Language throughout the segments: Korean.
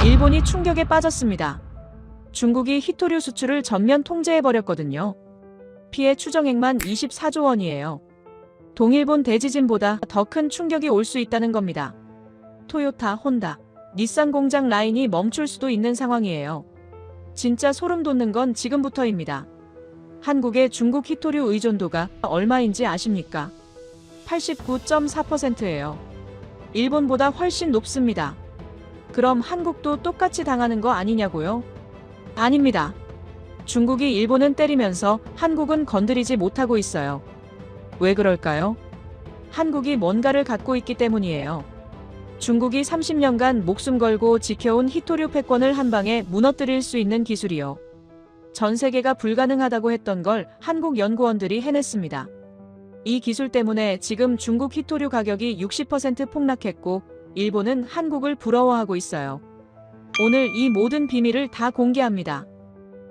일본이 충격에 빠졌습니다. 중국이 히토류 수출을 전면 통제해버렸거든요. 피해 추정액만 24조 원이에요. 동일본 대지진보다 더 큰 충격이 올 수 있다는 겁니다. 토요타, 혼다, 닛산 공장 라인이 멈출 수도 있는 상황이에요. 진짜 소름 돋는 건 지금부터입니다. 한국의 중국 히토류 의존도가 얼마인지 아십니까? 89.4%예요. 일본보다 훨씬 높습니다. 그럼 한국도 똑같이 당하는 거 아니냐고요? 아닙니다. 중국이 일본은 때리면서 한국은 건드리지 못하고 있어요. 왜 그럴까요? 한국이 뭔가를 갖고 있기 때문이에요. 중국이 30년간 목숨 걸고 지켜온 히토류 패권을 한 방에 무너뜨릴 수 있는 기술이요. 전 세계가 불가능하다고 했던 걸 한국 연구원들이 해냈습니다. 이 기술 때문에 지금 중국 히토류 가격이 60% 폭락했고 일본은 한국을 부러워하고 있어요. 오늘 이 모든 비밀을 다 공개합니다.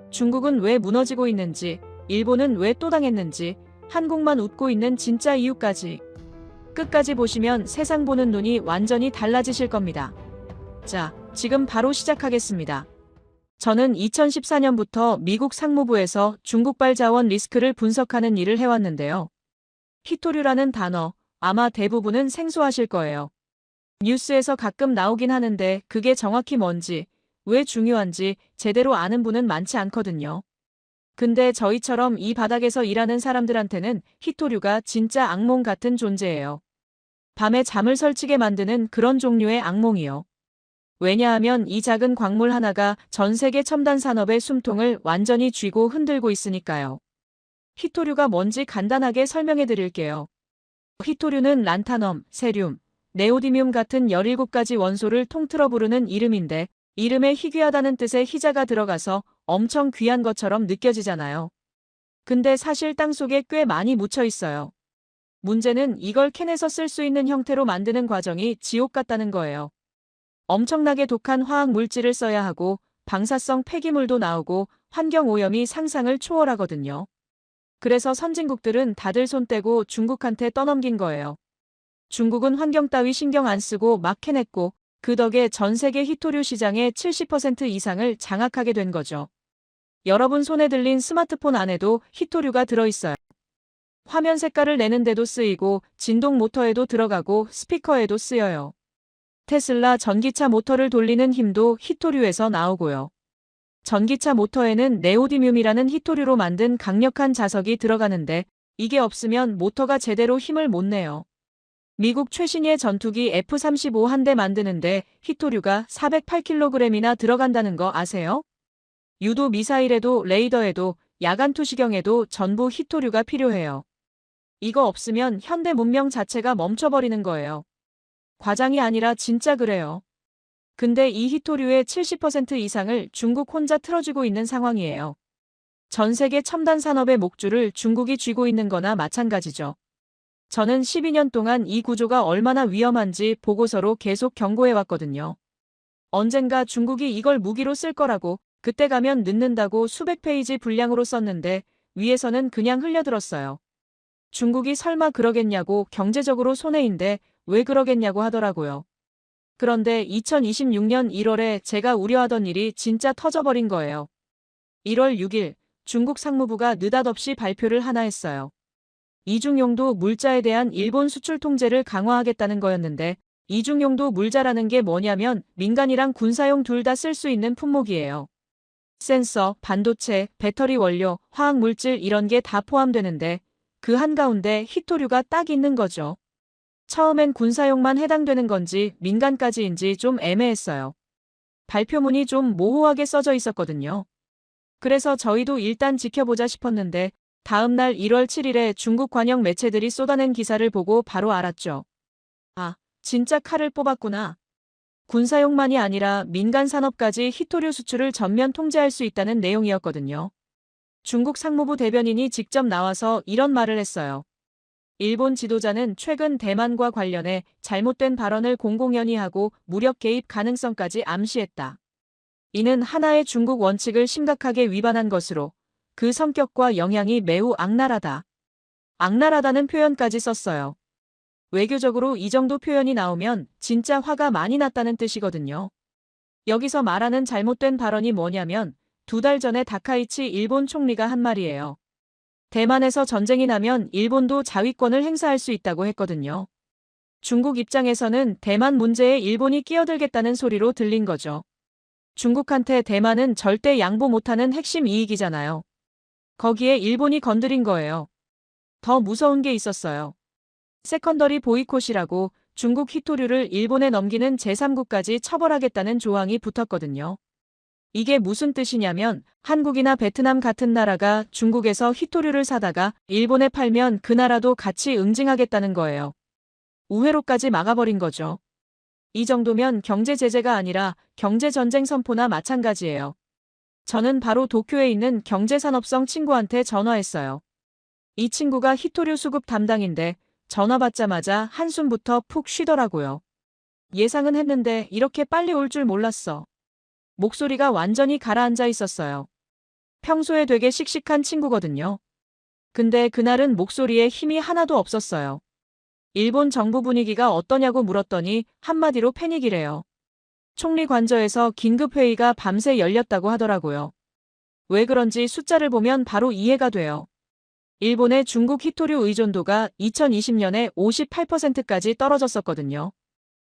중국은 왜 무너지고 있는지, 일본은 왜 또 당했는지, 한국만 웃고 있는 진짜 이유까지. 끝까지 보시면 세상 보는 눈이 완전히 달라지실 겁니다. 자, 지금 바로 시작하겠습니다. 저는 2014년부터 미국 상무부에서 중국발 자원 리스크를 분석하는 일을 해왔는데요. 히토류라는 단어, 아마 대부분은 생소하실 거예요. 뉴스에서 가끔 나오긴 하는데 그게 정확히 뭔지, 왜 중요한지 제대로 아는 분은 많지 않거든요. 근데 저희처럼 이 바닥에서 일하는 사람들한테는 히토류가 진짜 악몽 같은 존재예요. 밤에 잠을 설치게 만드는 그런 종류의 악몽이요. 왜냐하면 이 작은 광물 하나가 전 세계 첨단 산업의 숨통을 완전히 쥐고 흔들고 있으니까요. 히토류가 뭔지 간단하게 설명해 드릴게요. 히토류는 란타넘, 세륨, 네오디뮴 같은 17가지 원소를 통틀어 부르는 이름인데 이름에 희귀하다는 뜻의 희자가 들어가서 엄청 귀한 것처럼 느껴지잖아요. 근데 사실 땅속에 꽤 많이 묻혀 있어요. 문제는 이걸 캔에서 쓸 수 있는 형태로 만드는 과정이 지옥 같다는 거예요. 엄청나게 독한 화학 물질을 써야 하고 방사성 폐기물도 나오고 환경 오염이 상상을 초월하거든요. 그래서 선진국들은 다들 손 떼고 중국한테 떠넘긴 거예요. 중국은 환경 따위 신경 안 쓰고 막 캐냈고 그 덕에 전 세계 히토류 시장의 70% 이상을 장악하게 된 거죠. 여러분 손에 들린 스마트폰 안에도 히토류가 들어있어요. 화면 색깔을 내는데도 쓰이고 진동 모터에도 들어가고 스피커에도 쓰여요. 테슬라 전기차 모터를 돌리는 힘도 히토류에서 나오고요. 전기차 모터에는 네오디뮴이라는 히토류로 만든 강력한 자석이 들어가는데 이게 없으면 모터가 제대로 힘을 못 내요. 미국 최신의 전투기 F-35 한 대 만드는데 히토류가 408kg이나 들어간다는 거 아세요? 유도 미사일에도 레이더에도 야간 투시경에도 전부 히토류가 필요해요. 이거 없으면 현대 문명 자체가 멈춰버리는 거예요. 과장이 아니라 진짜 그래요. 근데 이 히토류의 70% 이상을 중국 혼자 틀어쥐고 있는 상황이에요. 전 세계 첨단 산업의 목줄을 중국이 쥐고 있는 거나 마찬가지죠. 저는 12년 동안 이 구조가 얼마나 위험한지 보고서로 계속 경고해왔거든요. 언젠가 중국이 이걸 무기로 쓸 거라고 그때 가면 늦는다고 수백 페이지 분량으로 썼는데 위에서는 그냥 흘려들었어요. 중국이 설마 그러겠냐고 경제적으로 손해인데 왜 그러겠냐고 하더라고요. 그런데 2026년 1월에 제가 우려하던 일이 진짜 터져버린 거예요. 1월 6일 중국 상무부가 느닷없이 발표를 하나 했어요. 이중용도 물자에 대한 일본 수출 통제를 강화하겠다는 거였는데 이중용도 물자라는 게 뭐냐면 민간이랑 군사용 둘 다 쓸 수 있는 품목이에요. 센서, 반도체, 배터리 원료, 화학물질 이런 게 다 포함되는데 그 한가운데 히토류가 딱 있는 거죠. 처음엔 군사용만 해당되는 건지 민간까지인지 좀 애매했어요. 발표문이 좀 모호하게 써져 있었거든요. 그래서 저희도 일단 지켜보자 싶었는데 다음날 1월 7일에 중국 관영 매체들이 쏟아낸 기사를 보고 바로 알았죠. 아, 진짜 칼을 뽑았구나. 군사용만이 아니라 민간 산업까지 히토류 수출을 전면 통제할 수 있다는 내용이었거든요. 중국 상무부 대변인이 직접 나와서 이런 말을 했어요. 일본 지도자는 최근 대만과 관련해 잘못된 발언을 공공연히 하고 무력 개입 가능성까지 암시했다. 이는 하나의 중국 원칙을 심각하게 위반한 것으로 그 성격과 영향이 매우 악랄하다. 악랄하다는 표현까지 썼어요. 외교적으로 이 정도 표현이 나오면 진짜 화가 많이 났다는 뜻이거든요. 여기서 말하는 잘못된 발언이 뭐냐면 2달 전에 다카이치 일본 총리가 한 말이에요. 대만에서 전쟁이 나면 일본도 자위권을 행사할 수 있다고 했거든요. 중국 입장에서는 대만 문제에 일본이 끼어들겠다는 소리로 들린 거죠. 중국한테 대만은 절대 양보 못하는 핵심 이익이잖아요. 거기에 일본이 건드린 거예요. 더 무서운 게 있었어요. 세컨더리 보이콧이라고 중국 희토류를 일본에 넘기는 제3국까지 처벌하겠다는 조항이 붙었거든요. 이게 무슨 뜻이냐면 한국이나 베트남 같은 나라가 중국에서 희토류를 사다가 일본에 팔면 그 나라도 같이 응징하겠다는 거예요. 우회로까지 막아버린 거죠. 이 정도면 경제 제재가 아니라 경제전쟁 선포나 마찬가지예요. 저는 바로 도쿄에 있는 경제산업성 친구한테 전화했어요. 이 친구가 희토류 수급 담당인데 전화 받자마자 한숨부터 푹 쉬더라고요. 예상은 했는데 이렇게 빨리 올 줄 몰랐어. 목소리가 완전히 가라앉아 있었어요. 평소에 되게 씩씩한 친구거든요. 근데 그날은 목소리에 힘이 하나도 없었어요. 일본 정부 분위기가 어떠냐고 물었더니 한마디로 패닉이래요. 총리 관저에서 긴급회의가 밤새 열렸다고 하더라고요. 왜 그런지 숫자를 보면 바로 이해가 돼요. 일본의 중국 희토류 의존도가 2020년에 58%까지 떨어졌었거든요.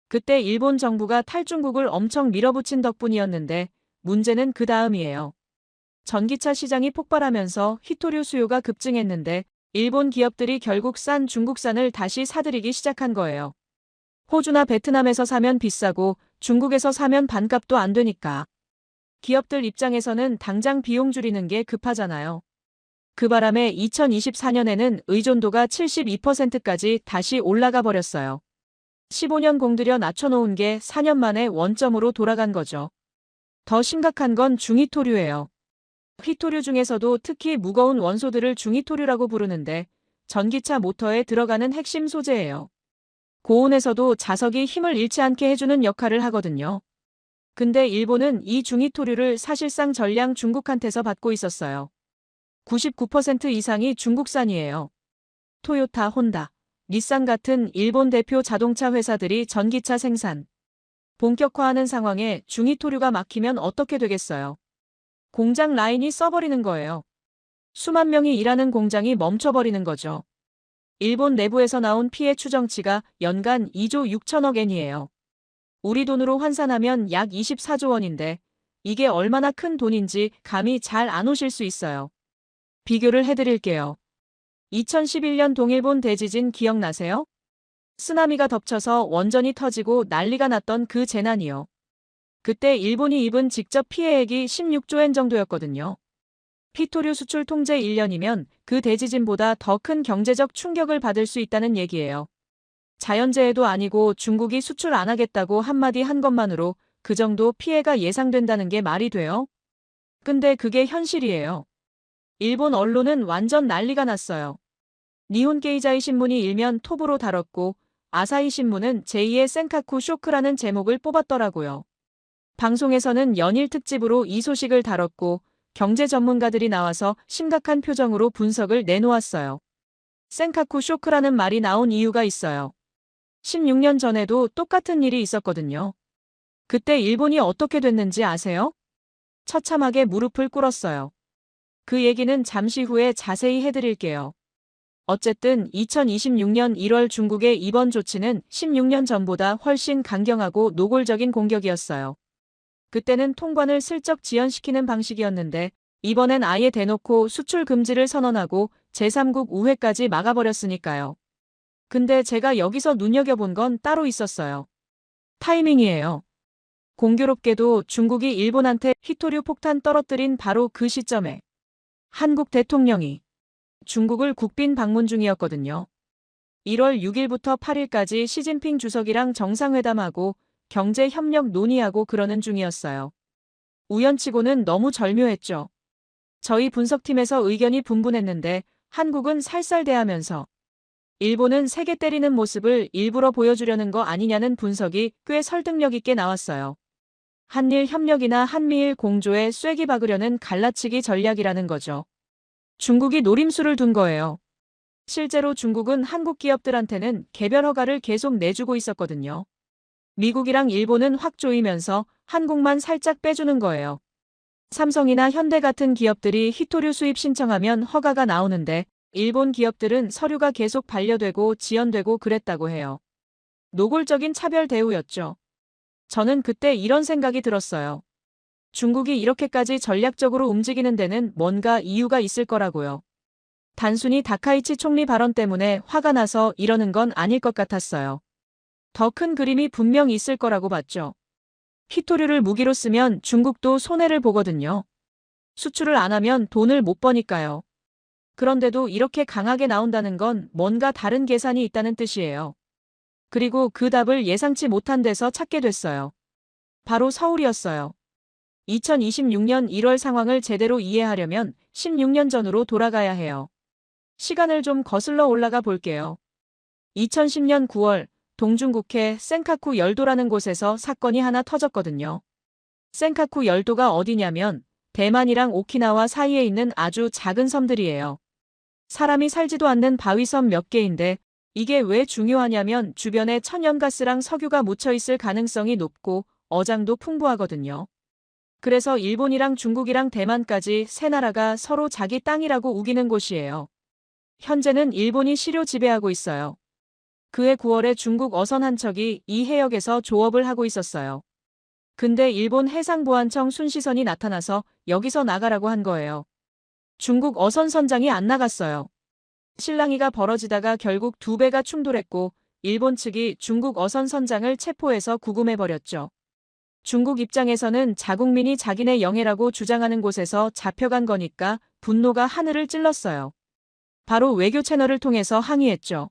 그때 일본 정부가 탈중국을 엄청 밀어붙인 덕분이었는데 문제는 그 다음이에요. 전기차 시장이 폭발하면서 희토류 수요가 급증했는데 일본 기업들이 결국 싼 중국산을 다시 사들이기 시작한 거예요. 호주나 베트남에서 사면 비싸고 중국에서 사면 반값도 안 되니까. 기업들 입장에서는 당장 비용 줄이는 게 급하잖아요. 그 바람에 2024년에는 의존도가 72%까지 다시 올라가 버렸어요. 15년 공들여 낮춰놓은 게 4년 만에 원점으로 돌아간 거죠. 더 심각한 건 중희토류예요. 희토류 중에서도 특히 무거운 원소들을 중희토류라고 부르는데 전기차 모터에 들어가는 핵심 소재예요. 고온에서도 자석이 힘을 잃지 않게 해주는 역할을 하거든요. 근데 일본은 이 중희토류를 사실상 전량 중국한테서 받고 있었어요. 99% 이상이 중국산이에요. 토요타, 혼다, 닛산 같은 일본 대표 자동차 회사들이 전기차 생산, 본격화하는 상황에 중희토류가 막히면 어떻게 되겠어요? 공장 라인이 써버리는 거예요. 수만 명이 일하는 공장이 멈춰버리는 거죠. 일본 내부에서 나온 피해 추정치가 연간 2조 6천억 엔이에요. 우리 돈으로 환산하면 약 24조 원인데 이게 얼마나 큰 돈인지 감이 잘 안 오실 수 있어요. 비교를 해드릴게요. 2011년 동일본 대지진 기억나세요? 쓰나미가 덮쳐서 원전이 터지고 난리가 났던 그 재난이요. 그때 일본이 입은 직접 피해액이 16조 엔 정도였거든요. 희토류 수출 통제 1년이면 그 대지진보다 더 큰 경제적 충격을 받을 수 있다는 얘기예요. 자연재해도 아니고 중국이 수출 안 하겠다고 한마디 한 것만으로 그 정도 피해가 예상된다는 게 말이 돼요? 근데 그게 현실이에요. 일본 언론은 완전 난리가 났어요. 니혼 게이자이 신문이 일면 톱으로 다뤘고 아사히 신문은 제2의 센카쿠 쇼크라는 제목을 뽑았더라고요. 방송에서는 연일 특집으로 이 소식을 다뤘고 경제 전문가들이 나와서 심각한 표정으로 분석을 내놓았어요. 센카쿠 쇼크라는 말이 나온 이유가 있어요. 16년 전에도 똑같은 일이 있었거든요. 그때 일본이 어떻게 됐는지 아세요? 처참하게 무릎을 꿇었어요. 그 얘기는 잠시 후에 자세히 해드릴게요. 어쨌든 2026년 1월 중국의 이번 조치는 16년 전보다 훨씬 강경하고 노골적인 공격이었어요. 그때는 통관을 슬쩍 지연시키는 방식이었는데 이번엔 아예 대놓고 수출 금지를 선언하고 제3국 우회까지 막아버렸으니까요. 근데 제가 여기서 눈여겨본 건 따로 있었어요. 타이밍이에요. 공교롭게도 중국이 일본한테 희토류 폭탄 떨어뜨린 바로 그 시점에 한국 대통령이 중국을 국빈 방문 중이었거든요. 1월 6일부터 8일까지 시진핑 주석이랑 정상회담하고 경제협력 논의하고 그러는 중이었어요. 우연치고는 너무 절묘했죠. 저희 분석팀에서 의견이 분분했는데 한국은 살살대하면서 일본은 세게 때리는 모습을 일부러 보여주려는 거 아니냐는 분석이 꽤 설득력 있게 나왔어요. 한일 협력이나 한미일 공조에 쐐기 박으려는 갈라치기 전략이라는 거죠. 중국이 노림수를 둔 거예요. 실제로 중국은 한국 기업들한테는 개별 허가를 계속 내주고 있었거든요. 미국이랑 일본은 확 조이면서 한국만 살짝 빼주는 거예요. 삼성이나 현대 같은 기업들이 히토류 수입 신청하면 허가가 나오는데 일본 기업들은 서류가 계속 반려되고 지연되고 그랬다고 해요. 노골적인 차별 대우였죠. 저는 그때 이런 생각이 들었어요. 중국이 이렇게까지 전략적으로 움직이는 데는 뭔가 이유가 있을 거라고요. 단순히 다카이치 총리 발언 때문에 화가 나서 이러는 건 아닐 것 같았어요. 더 큰 그림이 분명 있을 거라고 봤죠. 히토류를 무기로 쓰면 중국도 손해를 보거든요. 수출을 안 하면 돈을 못 버니까요. 그런데도 이렇게 강하게 나온다는 건 뭔가 다른 계산이 있다는 뜻이에요. 그리고 그 답을 예상치 못한 데서 찾게 됐어요. 바로 서울이었어요. 2026년 1월 상황을 제대로 이해하려면 16년 전으로 돌아가야 해요. 시간을 좀 거슬러 올라가 볼게요. 2010년 9월 동중국해 센카쿠 열도라는 곳에서 사건이 하나 터졌거든요. 센카쿠 열도가 어디냐면 대만이랑 오키나와 사이에 있는 아주 작은 섬들이에요. 사람이 살지도 않는 바위섬 몇 개인데 이게 왜 중요하냐면 주변에 천연가스랑 석유가 묻혀 있을 가능성이 높고 어장도 풍부하거든요. 그래서 일본이랑 중국이랑 대만까지 세 나라가 서로 자기 땅이라고 우기는 곳이에요. 현재는 일본이 실효 지배하고 있어요. 그해 9월에 중국 어선 한 척이 이 해역에서 조업을 하고 있었어요. 근데 일본 해상보안청 순시선이 나타나서 여기서 나가라고 한 거예요. 중국 어선 선장이 안 나갔어요. 실랑이가 벌어지다가 결국 두 배가 충돌했고 일본 측이 중국 어선 선장을 체포해서 구금해버렸죠. 중국 입장에서는 자국민이 자기네 영해라고 주장하는 곳에서 잡혀간 거니까 분노가 하늘을 찔렀어요. 바로 외교 채널을 통해서 항의했죠.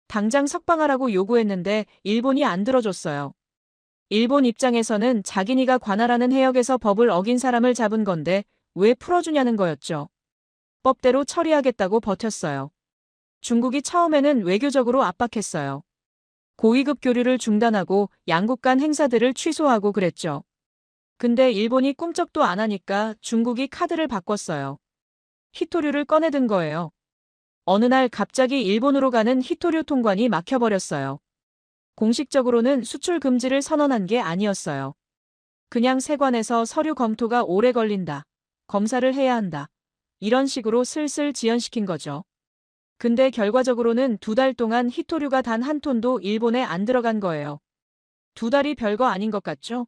당장 석방하라고 요구했는데 일본이 안 들어줬어요. 일본 입장에서는 자기네가 관할하는 해역에서 법을 어긴 사람을 잡은 건데 왜 풀어주냐는 거였죠. 법대로 처리하겠다고 버텼어요. 중국이 처음에는 외교적으로 압박했어요. 고위급 교류를 중단하고 양국 간 행사들을 취소하고 그랬죠. 근데 일본이 꿈쩍도 안 하니까 중국이 카드를 바꿨어요. 히토류를 꺼내든 거예요. 어느 날 갑자기 일본으로 가는 히토류 통관이 막혀버렸어요. 공식적으로는 수출 금지를 선언한 게 아니었어요. 그냥 세관에서 서류 검토가 오래 걸린다. 검사를 해야 한다. 이런 식으로 슬슬 지연시킨 거죠. 근데 결과적으로는 2달 동안 히토류가 단 한 톤도 일본에 안 들어간 거예요. 2달이 별거 아닌 것 같죠?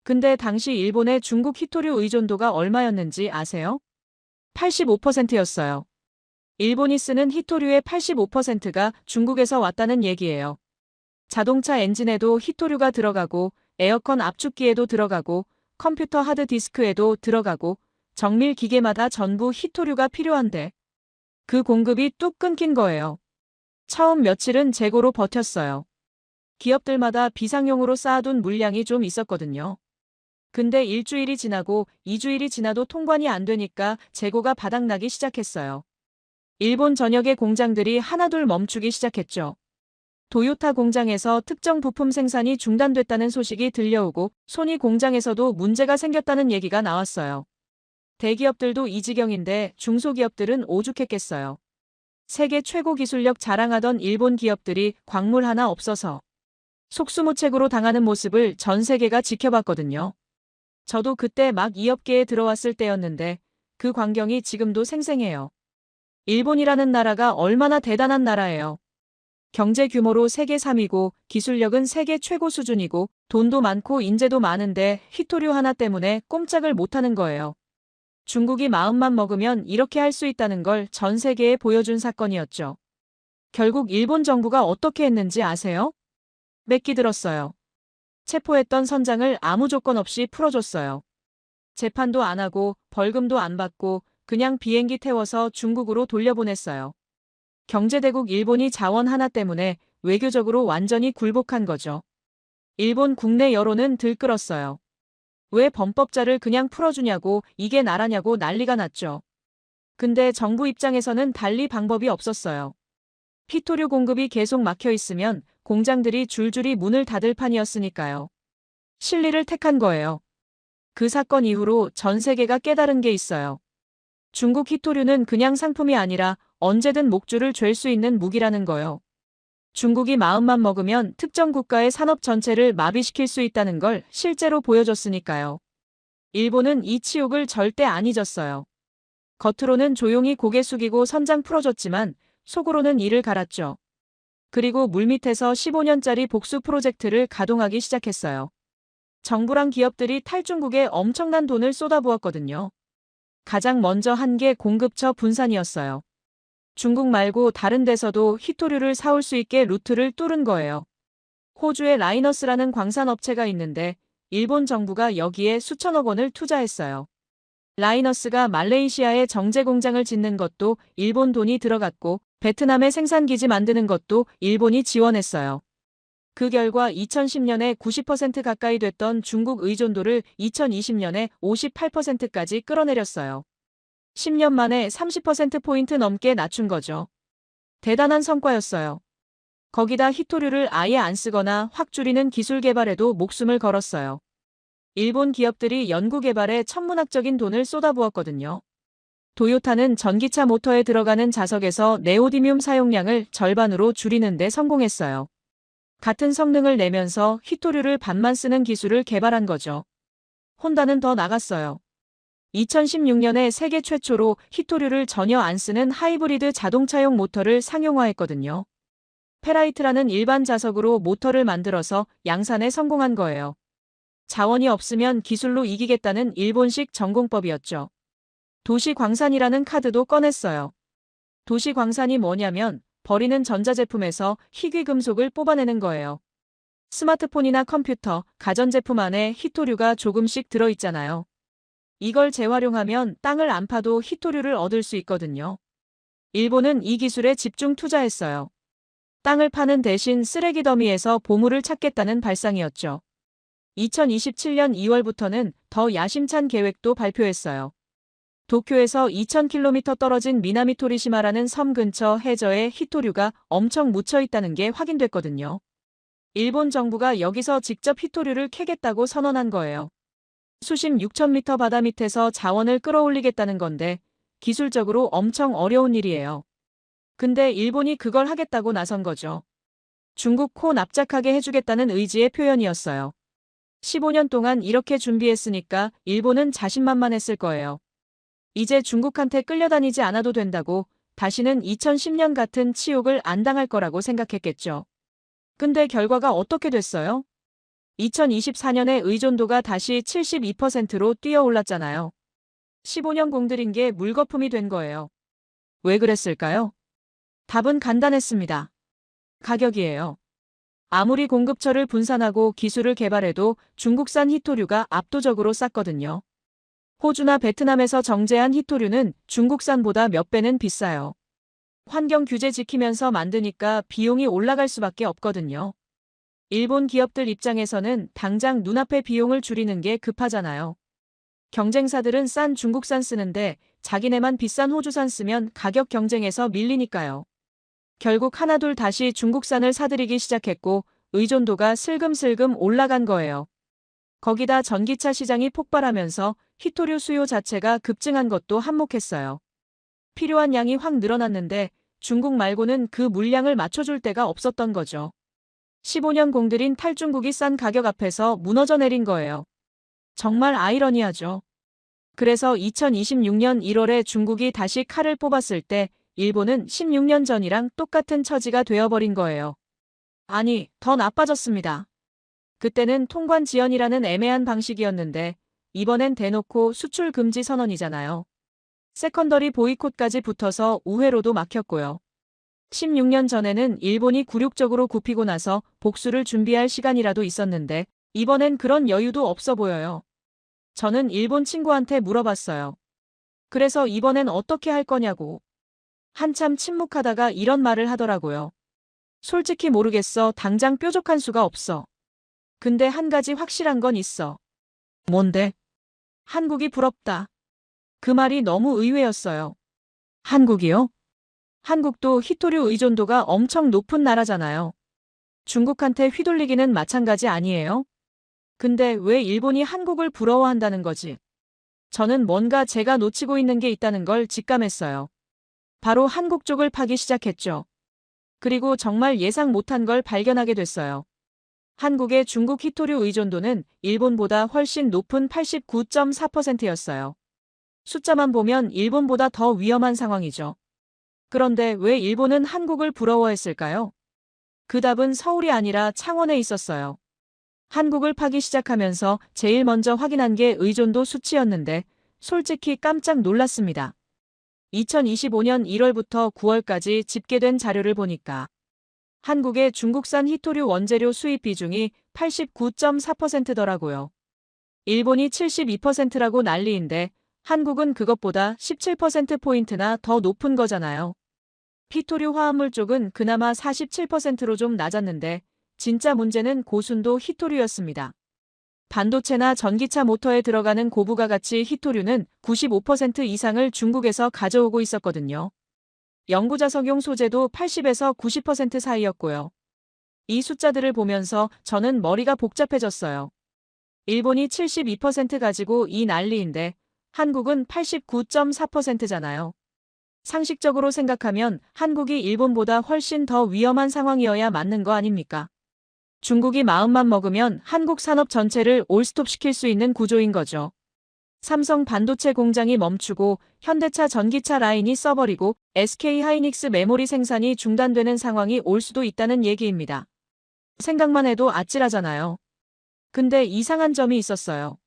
근데 당시 일본의 중국 히토류 의존도가 얼마였는지 아세요? 85%였어요. 일본이 쓰는 히토류의 85%가 중국에서 왔다는 얘기예요. 자동차 엔진에도 히토류가 들어가고 에어컨 압축기에도 들어가고 컴퓨터 하드디스크에도 들어가고 정밀 기계마다 전부 히토류가 필요한데 그 공급이 뚝 끊긴 거예요. 처음 며칠은 재고로 버텼어요. 기업들마다 비상용으로 쌓아둔 물량이 좀 있었거든요. 근데 일주일이 지나고 2주일이 지나도 통관이 안 되니까 재고가 바닥나기 시작했어요. 일본 전역의 공장들이 하나둘 멈추기 시작했죠. 도요타 공장에서 특정 부품 생산이 중단됐다는 소식이 들려오고 소니 공장에서도 문제가 생겼다는 얘기가 나왔어요. 대기업들도 이 지경인데 중소기업들은 오죽했겠어요. 세계 최고 기술력 자랑하던 일본 기업들이 광물 하나 없어서 속수무책으로 당하는 모습을 전 세계가 지켜봤거든요. 저도 그때 막 이 업계에 들어왔을 때였는데 그 광경이 지금도 생생해요. 일본이라는 나라가 얼마나 대단한 나라예요. 경제 규모로 세계 3위고 기술력은 세계 최고 수준이고 돈도 많고 인재도 많은데 히토류 하나 때문에 꼼짝을 못하는 거예요. 중국이 마음만 먹으면 이렇게 할 수 있다는 걸 전 세계에 보여준 사건이었죠. 결국 일본 정부가 어떻게 했는지 아세요? 맺기 들었어요. 체포했던 선장을 아무 조건 없이 풀어줬어요. 재판도 안 하고 벌금도 안 받고 그냥 비행기 태워서 중국으로 돌려보냈어요. 경제대국 일본이 자원 하나 때문에 외교적으로 완전히 굴복한 거죠. 일본 국내 여론은 들끓었어요. 왜 범법자를 그냥 풀어주냐고 이게 나라냐고 난리가 났죠. 근데 정부 입장에서는 달리 방법이 없었어요. 히토류 공급이 계속 막혀 있으면 공장들이 줄줄이 문을 닫을 판이었으니까요. 실리를 택한 거예요. 그 사건 이후로 전 세계가 깨달은 게 있어요. 중국 히토류는 그냥 상품이 아니라 언제든 목줄을 쥘 수 있는 무기라는 거요. 중국이 마음만 먹으면 특정 국가의 산업 전체를 마비시킬 수 있다는 걸 실제로 보여줬으니까요. 일본은 이 치욕을 절대 안 잊었어요. 겉으로는 조용히 고개 숙이고 선장 풀어줬지만 속으로는 이를 갈았죠. 그리고 물밑에서 15년짜리 복수 프로젝트를 가동하기 시작했어요. 정부랑 기업들이 탈중국에 엄청난 돈을 쏟아부었거든요. 가장 먼저 한 게 공급처 분산이었어요. 중국 말고 다른 데서도 히토류를 사올 수 있게 루트를 뚫은 거예요. 호주에 라이너스라는 광산업체가 있는데 일본 정부가 여기에 수천억 원을 투자했어요. 라이너스가 말레이시아에 정제 공장을 짓는 것도 일본 돈이 들어갔고 베트남에 생산기지 만드는 것도 일본이 지원했어요. 그 결과 2010년에 90% 가까이 됐던 중국 의존도를 2020년에 58%까지 끌어내렸어요. 10년 만에 30%포인트 넘게 낮춘 거죠. 대단한 성과였어요. 거기다 히토류를 아예 안 쓰거나 확 줄이는 기술 개발에도 목숨을 걸었어요. 일본 기업들이 연구 개발에 천문학적인 돈을 쏟아부었거든요. 도요타는 전기차 모터에 들어가는 자석에서 네오디뮴 사용량을 절반으로 줄이는 데 성공했어요. 같은 성능을 내면서 히토류를 반만 쓰는 기술을 개발한 거죠. 혼다는 더 나갔어요. 2016년에 세계 최초로 히토류를 전혀 안 쓰는 하이브리드 자동차용 모터를 상용화했거든요. 페라이트라는 일반 자석으로 모터를 만들어서 양산에 성공한 거예요. 자원이 없으면 기술로 이기겠다는 일본식 전공법이었죠. 도시광산이라는 카드도 꺼냈어요. 도시광산이 뭐냐면 버리는 전자제품에서 희귀금속을 뽑아내는 거예요. 스마트폰이나 컴퓨터, 가전제품 안에 히토류가 조금씩 들어있잖아요. 이걸 재활용하면 땅을 안 파도 히토류를 얻을 수 있거든요. 일본은 이 기술에 집중 투자했어요. 땅을 파는 대신 쓰레기 더미에서 보물을 찾겠다는 발상이었죠. 2027년 2월부터는 더 야심찬 계획도 발표했어요. 도쿄에서 2000km 떨어진 미나미토리시마라는 섬 근처 해저에 히토류가 엄청 묻혀 있다는 게 확인됐거든요. 일본 정부가 여기서 직접 히토류를 캐겠다고 선언한 거예요. 수심 6000m 바다 밑에서 자원을 끌어올리겠다는 건데 기술적으로 엄청 어려운 일이에요. 근데 일본이 그걸 하겠다고 나선 거죠. 중국 코 납작하게 해주겠다는 의지의 표현이었어요. 15년 동안 이렇게 준비했으니까 일본은 자신만만했을 거예요. 이제 중국한테 끌려다니지 않아도 된다고 다시는 2010년 같은 치욕을 안 당할 거라고 생각했겠죠. 근데 결과가 어떻게 됐어요? 2024년에 의존도가 다시 72%로 뛰어올랐잖아요. 15년 공들인 게 물거품이 된 거예요. 왜 그랬을까요? 답은 간단했습니다. 가격이에요. 아무리 공급처를 분산하고 기술을 개발해도 중국산 히토류가 압도적으로 쌌거든요. 호주나 베트남에서 정제한 히토류는 중국산보다 몇 배는 비싸요. 환경 규제 지키면서 만드니까 비용이 올라갈 수밖에 없거든요. 일본 기업들 입장에서는 당장 눈앞의 비용을 줄이는 게 급하잖아요. 경쟁사들은 싼 중국산 쓰는데 자기네만 비싼 호주산 쓰면 가격 경쟁에서 밀리니까요. 결국 하나둘 다시 중국산을 사들이기 시작했고 의존도가 슬금슬금 올라간 거예요. 거기다 전기차 시장이 폭발하면서 히토류 수요 자체가 급증한 것도 한몫했어요. 필요한 양이 확 늘어났는데 중국 말고는 그 물량을 맞춰줄 데가 없었던 거죠. 15년 공들인 탈중국이 싼 가격 앞에서 무너져 내린 거예요. 정말 아이러니하죠. 그래서 2026년 1월에 중국이 다시 칼을 뽑았을 때 일본은 16년 전이랑 똑같은 처지가 되어버린 거예요. 아니, 더 나빠졌습니다. 그때는 통관 지연이라는 애매한 방식이었는데 이번엔 대놓고 수출 금지 선언이잖아요. 세컨더리 보이콧까지 붙어서 우회로도 막혔고요. 16년 전에는 일본이 굴욕적으로 굽히고 나서 복수를 준비할 시간이라도 있었는데 이번엔 그런 여유도 없어 보여요. 저는 일본 친구한테 물어봤어요. 그래서 이번엔 어떻게 할 거냐고. 한참 침묵하다가 이런 말을 하더라고요. 솔직히 모르겠어. 당장 뾰족한 수가 없어. 근데 한 가지 확실한 건 있어. 뭔데? 한국이 부럽다. 그 말이 너무 의외였어요. 한국이요? 한국도 히토류 의존도가 엄청 높은 나라잖아요. 중국한테 휘둘리기는 마찬가지 아니에요? 근데 왜 일본이 한국을 부러워한다는 거지? 저는 뭔가 제가 놓치고 있는 게 있다는 걸 직감했어요. 바로 한국 쪽을 파기 시작했죠. 그리고 정말 예상 못한 걸 발견하게 됐어요. 한국의 중국 히토류 의존도는 일본보다 훨씬 높은 89.4%였어요. 숫자만 보면 일본보다 더 위험한 상황이죠. 그런데 왜 일본은 한국을 부러워했을까요? 그 답은 서울이 아니라 창원에 있었어요. 한국을 파기 시작하면서 제일 먼저 확인한 게 의존도 수치였는데 솔직히 깜짝 놀랐습니다. 2025년 1월부터 9월까지 집계된 자료를 보니까 한국의 중국산 히토류 원재료 수입 비중이 89.4%더라고요. 일본이 72%라고 난리인데 한국은 그것보다 17%포인트나 더 높은 거잖아요. 히토류 화합물 쪽은 그나마 47%로 좀 낮았는데 진짜 문제는 고순도 히토류였습니다. 반도체나 전기차 모터에 들어가는 고부가 가치 히토류는 95% 이상을 중국에서 가져오고 있었거든요. 연구자석용 소재도 80에서 90% 사이였고요. 이 숫자들을 보면서 저는 머리가 복잡해졌어요. 일본이 72% 가지고 이 난리인데 한국은 89.4%잖아요. 상식적으로 생각하면 한국이 일본보다 훨씬 더 위험한 상황이어야 맞는 거 아닙니까? 중국이 마음만 먹으면 한국 산업 전체를 올스톱시킬 수 있는 구조인 거죠. 삼성 반도체 공장이 멈추고 현대차 전기차 라인이 써버리고 SK하이닉스 메모리 생산이 중단되는 상황이 올 수도 있다는 얘기입니다. 생각만 해도 아찔하잖아요. 근데 이상한 점이 있었어요.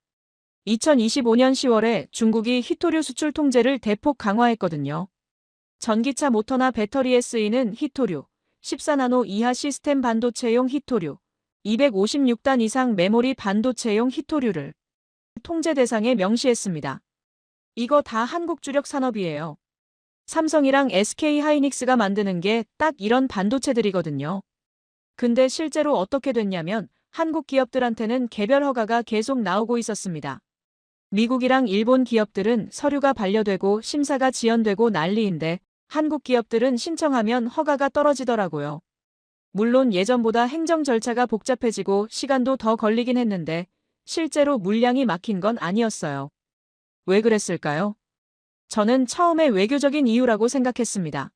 2025년 10월에 중국이 히토류 수출 통제를 대폭 강화했거든요. 전기차 모터나 배터리에 쓰이는 히토류, 14나노 이하 시스템 반도체용 히토류, 256단 이상 메모리 반도체용 히토류를 통제 대상에 명시했습니다. 이거 다 한국 주력 산업이에요. 삼성이랑 SK하이닉스가 만드는 게 딱 이런 반도체들이거든요. 근데 실제로 어떻게 됐냐면 한국 기업들한테는 개별 허가가 계속 나오고 있었습니다. 미국이랑 일본 기업들은 서류가 반려되고 심사가 지연되고 난리인데 한국 기업들은 신청하면 허가가 떨어지더라고요. 물론 예전보다 행정 절차가 복잡해지고 시간도 더 걸리긴 했는데 실제로 물량이 막힌 건 아니었어요. 왜 그랬을까요? 저는 처음에 외교적인 이유라고 생각했습니다.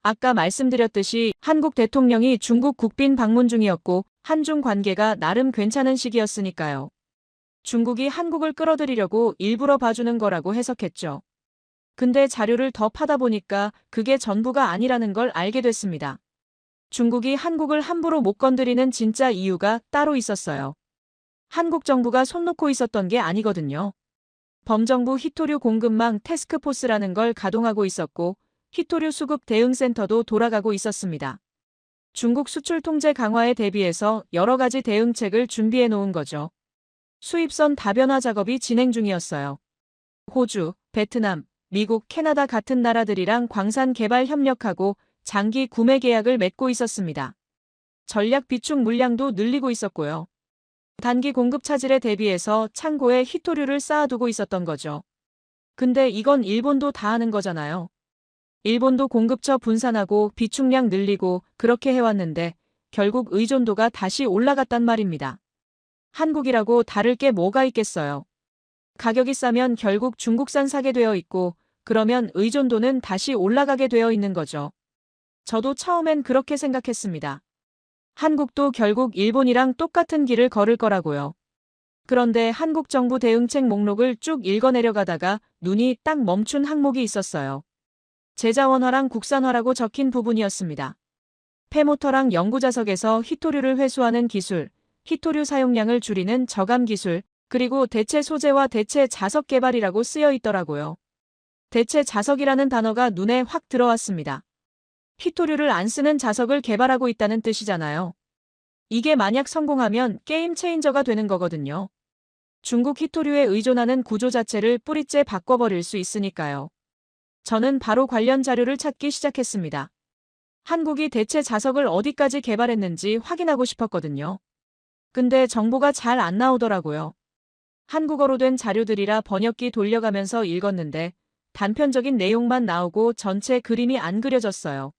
아까 말씀드렸듯이 한국 대통령이 중국 국빈 방문 중이었고 한중 관계가 나름 괜찮은 시기였으니까요. 중국이 한국을 끌어들이려고 일부러 봐주는 거라고 해석했죠. 근데 자료를 더 파다 보니까 그게 전부가 아니라는 걸 알게 됐습니다. 중국이 한국을 함부로 못 건드리는 진짜 이유가 따로 있었어요. 한국 정부가 손 놓고 있었던 게 아니거든요. 범정부 히토류 공급망 태스크포스라는 걸 가동하고 있었고 히토류 수급 대응센터도 돌아가고 있었습니다. 중국 수출 통제 강화에 대비해서 여러 가지 대응책을 준비해 놓은 거죠. 수입선 다변화 작업이 진행 중이었어요. 호주, 베트남, 미국, 캐나다 같은 나라들이랑 광산 개발 협력하고 장기 구매 계약을 맺고 있었습니다. 전략 비축 물량도 늘리고 있었고요. 단기 공급 차질에 대비해서 창고에 히토류를 쌓아두고 있었던 거죠. 근데 이건 일본도 다 하는 거잖아요. 일본도 공급처 분산하고 비축량 늘리고 그렇게 해왔는데 결국 의존도가 다시 올라갔단 말입니다. 한국이라고 다를 게 뭐가 있겠어요. 가격이 싸면 결국 중국산 사게 되어 있고 그러면 의존도는 다시 올라가게 되어 있는 거죠. 저도 처음엔 그렇게 생각했습니다. 한국도 결국 일본이랑 똑같은 길을 걸을 거라고요. 그런데 한국 정부 대응책 목록을 쭉 읽어내려가다가 눈이 딱 멈춘 항목이 있었어요. 제자원화랑 국산화라고 적힌 부분이었습니다. 폐모터랑 연구자석에서 히토류를 회수하는 기술, 히토류 사용량을 줄이는 저감 기술, 그리고 대체 소재와 대체 자석 개발이라고 쓰여 있더라고요. 대체 자석이라는 단어가 눈에 확 들어왔습니다. 히토류를 안 쓰는 자석을 개발하고 있다는 뜻이잖아요. 이게 만약 성공하면 게임 체인저가 되는 거거든요. 중국 히토류에 의존하는 구조 자체를 뿌리째 바꿔버릴 수 있으니까요. 저는 바로 관련 자료를 찾기 시작했습니다. 한국이 대체 자석을 어디까지 개발했는지 확인하고 싶었거든요. 근데 정보가 잘 안 나오더라고요. 한국어로 된 자료들이라 번역기 돌려가면서 읽었는데 단편적인 내용만 나오고 전체 그림이 안 그려졌어요.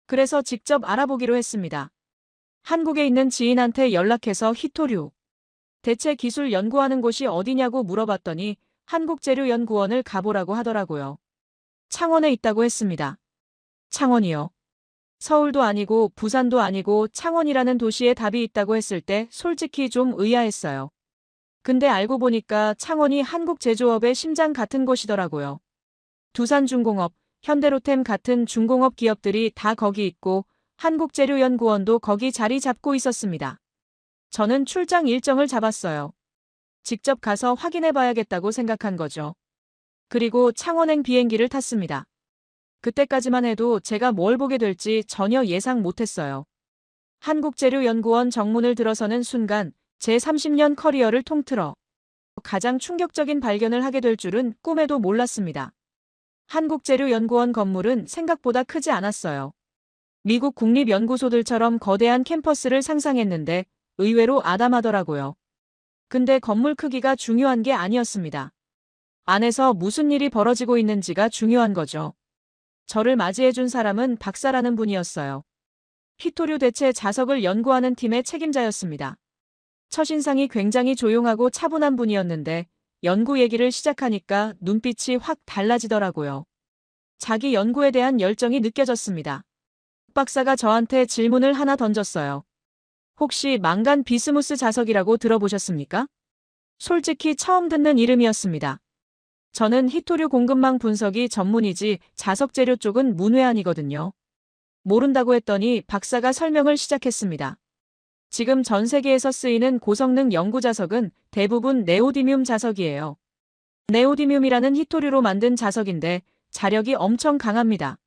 그래서 직접 알아보기로 했습니다. 한국에 있는 지인한테 연락해서 히토류 대체 기술 연구하는 곳이 어디냐고 물어봤더니 한국재료연구원을 가보라고 하더라고요. 창원에 있다고 했습니다. 창원이요. 서울도 아니고 부산도 아니고 창원이라는 도시에 답이 있다고 했을 때 솔직히 좀 의아했어요. 근데 알고 보니까 창원이 한국 제조업의 심장 같은 곳이더라고요. 두산중공업, 현대로템 같은 중공업 기업들이 다 거기 있고 한국재료연구원도 거기 자리 잡고 있었습니다. 저는 출장 일정을 잡았어요. 직접 가서 확인해 봐야겠다고 생각한 거죠. 그리고 창원행 비행기를 탔습니다. 그때까지만 해도 제가 뭘 보게 될지 전혀 예상 못했어요. 한국재료연구원 정문을 들어서는 순간 제 30년 커리어를 통틀어 가장 충격적인 발견을 하게 될 줄은 꿈에도 몰랐습니다. 한국재료연구원 건물은 생각보다 크지 않았어요. 미국 국립연구소들처럼 거대한 캠퍼스를 상상했는데 의외로 아담하더라고요. 근데 건물 크기가 중요한 게 아니었습니다. 안에서 무슨 일이 벌어지고 있는지가 중요한 거죠. 저를 맞이해준 사람은 박사라는 분이었어요. 히토류 대체 자석을 연구하는 팀의 책임자였습니다. 첫인상이 굉장히 조용하고 차분한 분이었는데 연구 얘기를 시작하니까 눈빛이 확 달라지더라고요. 자기 연구에 대한 열정이 느껴졌습니다. 박사가 저한테 질문을 하나 던졌어요. 혹시 망간 비스무스 자석이라고 들어보셨습니까? 솔직히 처음 듣는 이름이었습니다. 저는 히토류 공급망 분석이 전문이지 자석 재료 쪽은 문외한이거든요. 모른다고 했더니 박사가 설명을 시작했습니다. 지금 전 세계에서 쓰이는 고성능 연구 자석은 대부분 네오디뮴 자석이에요. 네오디뮴이라는 히토류로 만든 자석인데 자력이 엄청 강합니다.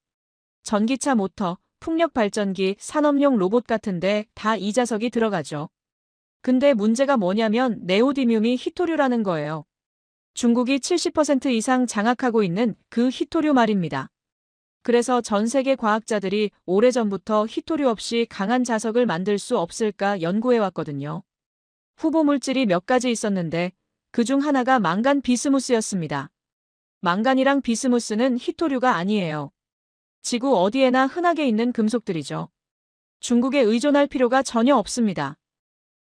전기차 모터, 풍력 발전기, 산업용 로봇 같은데 다 이 자석이 들어가죠. 근데 문제가 뭐냐면 네오디뮴이 히토류라는 거예요. 중국이 70% 이상 장악하고 있는 그 히토류 말입니다. 그래서 전 세계 과학자들이 오래전부터 히토류 없이 강한 자석을 만들 수 없을까 연구해왔거든요. 후보 물질이 몇 가지 있었는데 그중 하나가 망간 비스무스였습니다. 망간이랑 비스무스는 히토류가 아니에요. 지구 어디에나 흔하게 있는 금속들이죠. 중국에 의존할 필요가 전혀 없습니다.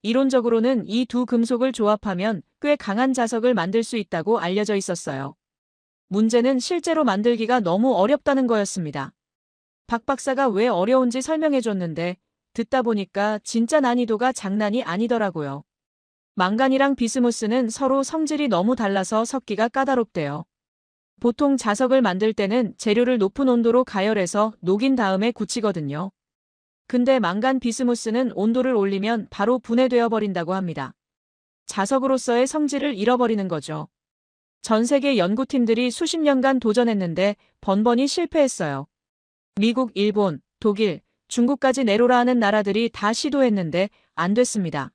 이론적으로는 이 두 금속을 조합하면 꽤 강한 자석을 만들 수 있다고 알려져 있었어요. 문제는 실제로 만들기가 너무 어렵다는 거였습니다. 박 박사가 왜 어려운지 설명해 줬는데 듣다 보니까 진짜 난이도가 장난이 아니더라고요. 망간이랑 비스무스는 서로 성질이 너무 달라서 섞기가 까다롭대요. 보통 자석을 만들 때는 재료를 높은 온도로 가열해서 녹인 다음에 굳히거든요. 근데 망간 비스무스는 온도를 올리면 바로 분해되어 버린다고 합니다. 자석으로서의 성질을 잃어버리는 거죠. 전 세계 연구팀들이 수십 년간 도전했는데 번번이 실패했어요. 미국, 일본, 독일, 중국까지 내로라 하는 나라들이 다 시도했는데 안 됐습니다.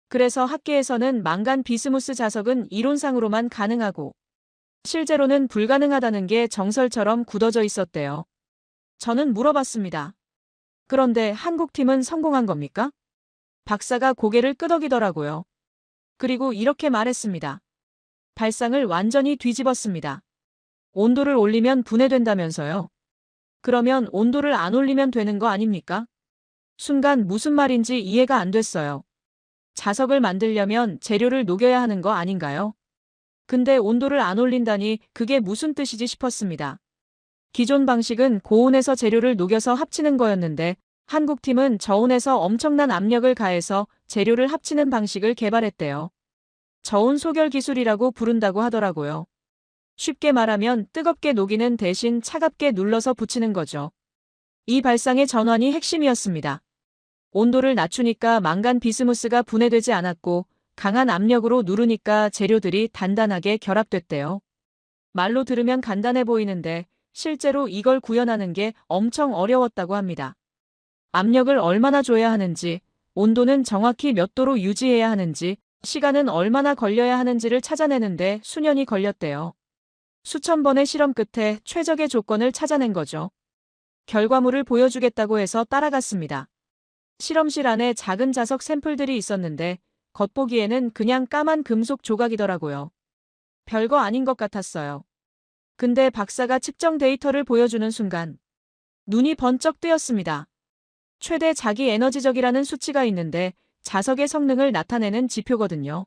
그래서 학계에서는 망간 비스무스 자석은 이론상으로만 가능하고 실제로는 불가능하다는 게 정설처럼 굳어져 있었대요. 저는 물어봤습니다. 그런데 한국팀은 성공한 겁니까? 박사가 고개를 끄덕이더라고요. 그리고 이렇게 말했습니다. 발상을 완전히 뒤집었습니다. 온도를 올리면 분해된다면서요. 그러면 온도를 안 올리면 되는 거 아닙니까? 순간 무슨 말인지 이해가 안 됐어요. 자석을 만들려면 재료를 녹여야 하는 거 아닌가요? 근데 온도를 안 올린다니 그게 무슨 뜻이지 싶었습니다. 기존 방식은 고온에서 재료를 녹여서 합치는 거였는데 한국팀은 저온에서 엄청난 압력을 가해서 재료를 합치는 방식을 개발했대요. 저온 소결 기술이라고 부른다고 하더라고요. 쉽게 말하면 뜨겁게 녹이는 대신 차갑게 눌러서 붙이는 거죠. 이 발상의 전환이 핵심이었습니다. 온도를 낮추니까 망간 비스무스가 분해되지 않았고 강한 압력으로 누르니까 재료들이 단단하게 결합됐대요. 말로 들으면 간단해 보이는데 실제로 이걸 구현하는 게 엄청 어려웠다고 합니다. 압력을 얼마나 줘야 하는지, 온도는 정확히 몇 도로 유지해야 하는지, 시간은 얼마나 걸려야 하는지를 찾아내는데 수년이 걸렸대요. 수천 번의 실험 끝에 최적의 조건을 찾아낸 거죠. 결과물을 보여주겠다고 해서 따라갔습니다. 실험실 안에 작은 자석 샘플들이 있었는데 겉보기에는 그냥 까만 금속 조각이더라고요. 별거 아닌 것 같았어요. 근데 박사가 측정 데이터를 보여주는 순간 눈이 번쩍 뜨였습니다. 최대 자기 에너지적이라는 수치가 있는데 자석의 성능을 나타내는 지표거든요.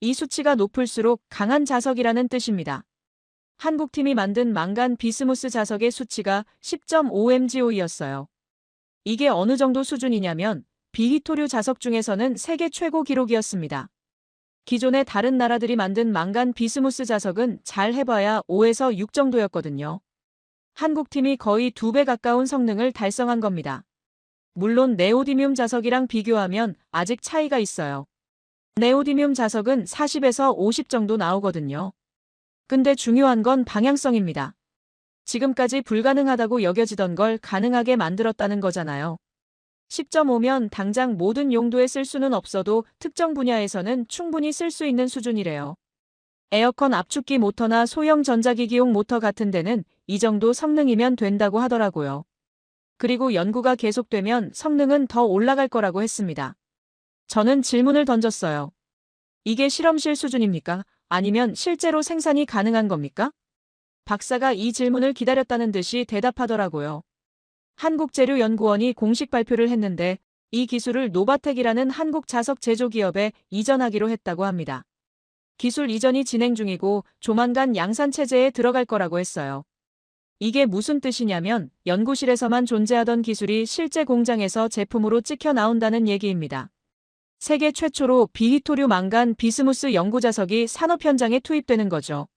이 수치가 높을수록 강한 자석이라는 뜻입니다. 한국팀이 만든 망간 비스무스 자석의 수치가 10.5mgO였어요. 이게 어느 정도 수준이냐면 비히토류 자석 중에서는 세계 최고 기록이었습니다. 기존의 다른 나라들이 만든 망간 비스무스 자석은 잘 해봐야 5에서 6 정도였거든요. 한국팀이 거의 2배 가까운 성능을 달성한 겁니다. 물론 네오디뮴 자석이랑 비교하면 아직 차이가 있어요. 네오디뮴 자석은 40에서 50 정도 나오거든요. 근데 중요한 건 방향성입니다. 지금까지 불가능하다고 여겨지던 걸 가능하게 만들었다는 거잖아요. 10.5면 당장 모든 용도에 쓸 수는 없어도 특정 분야에서는 충분히 쓸 수 있는 수준이래요. 에어컨 압축기 모터나 소형 전자기기용 모터 같은 데는 이 정도 성능이면 된다고 하더라고요. 그리고 연구가 계속되면 성능은 더 올라갈 거라고 했습니다. 저는 질문을 던졌어요. 이게 실험실 수준입니까? 아니면 실제로 생산이 가능한 겁니까? 박사가 이 질문을 기다렸다는 듯이 대답하더라고요. 한국재료연구원이 공식 발표를 했는데 이 기술을 노바텍이라는 한국 자석 제조 기업에 이전하기로 했다고 합니다. 기술 이전이 진행 중이고 조만간 양산체제에 들어갈 거라고 했어요. 이게 무슨 뜻이냐면 연구실에서만 존재하던 기술이 실제 공장에서 제품으로 찍혀 나온다는 얘기입니다. 세계 최초로 비히토류 망간 비스무스 연구 자석이 산업 현장에 투입되는 거죠.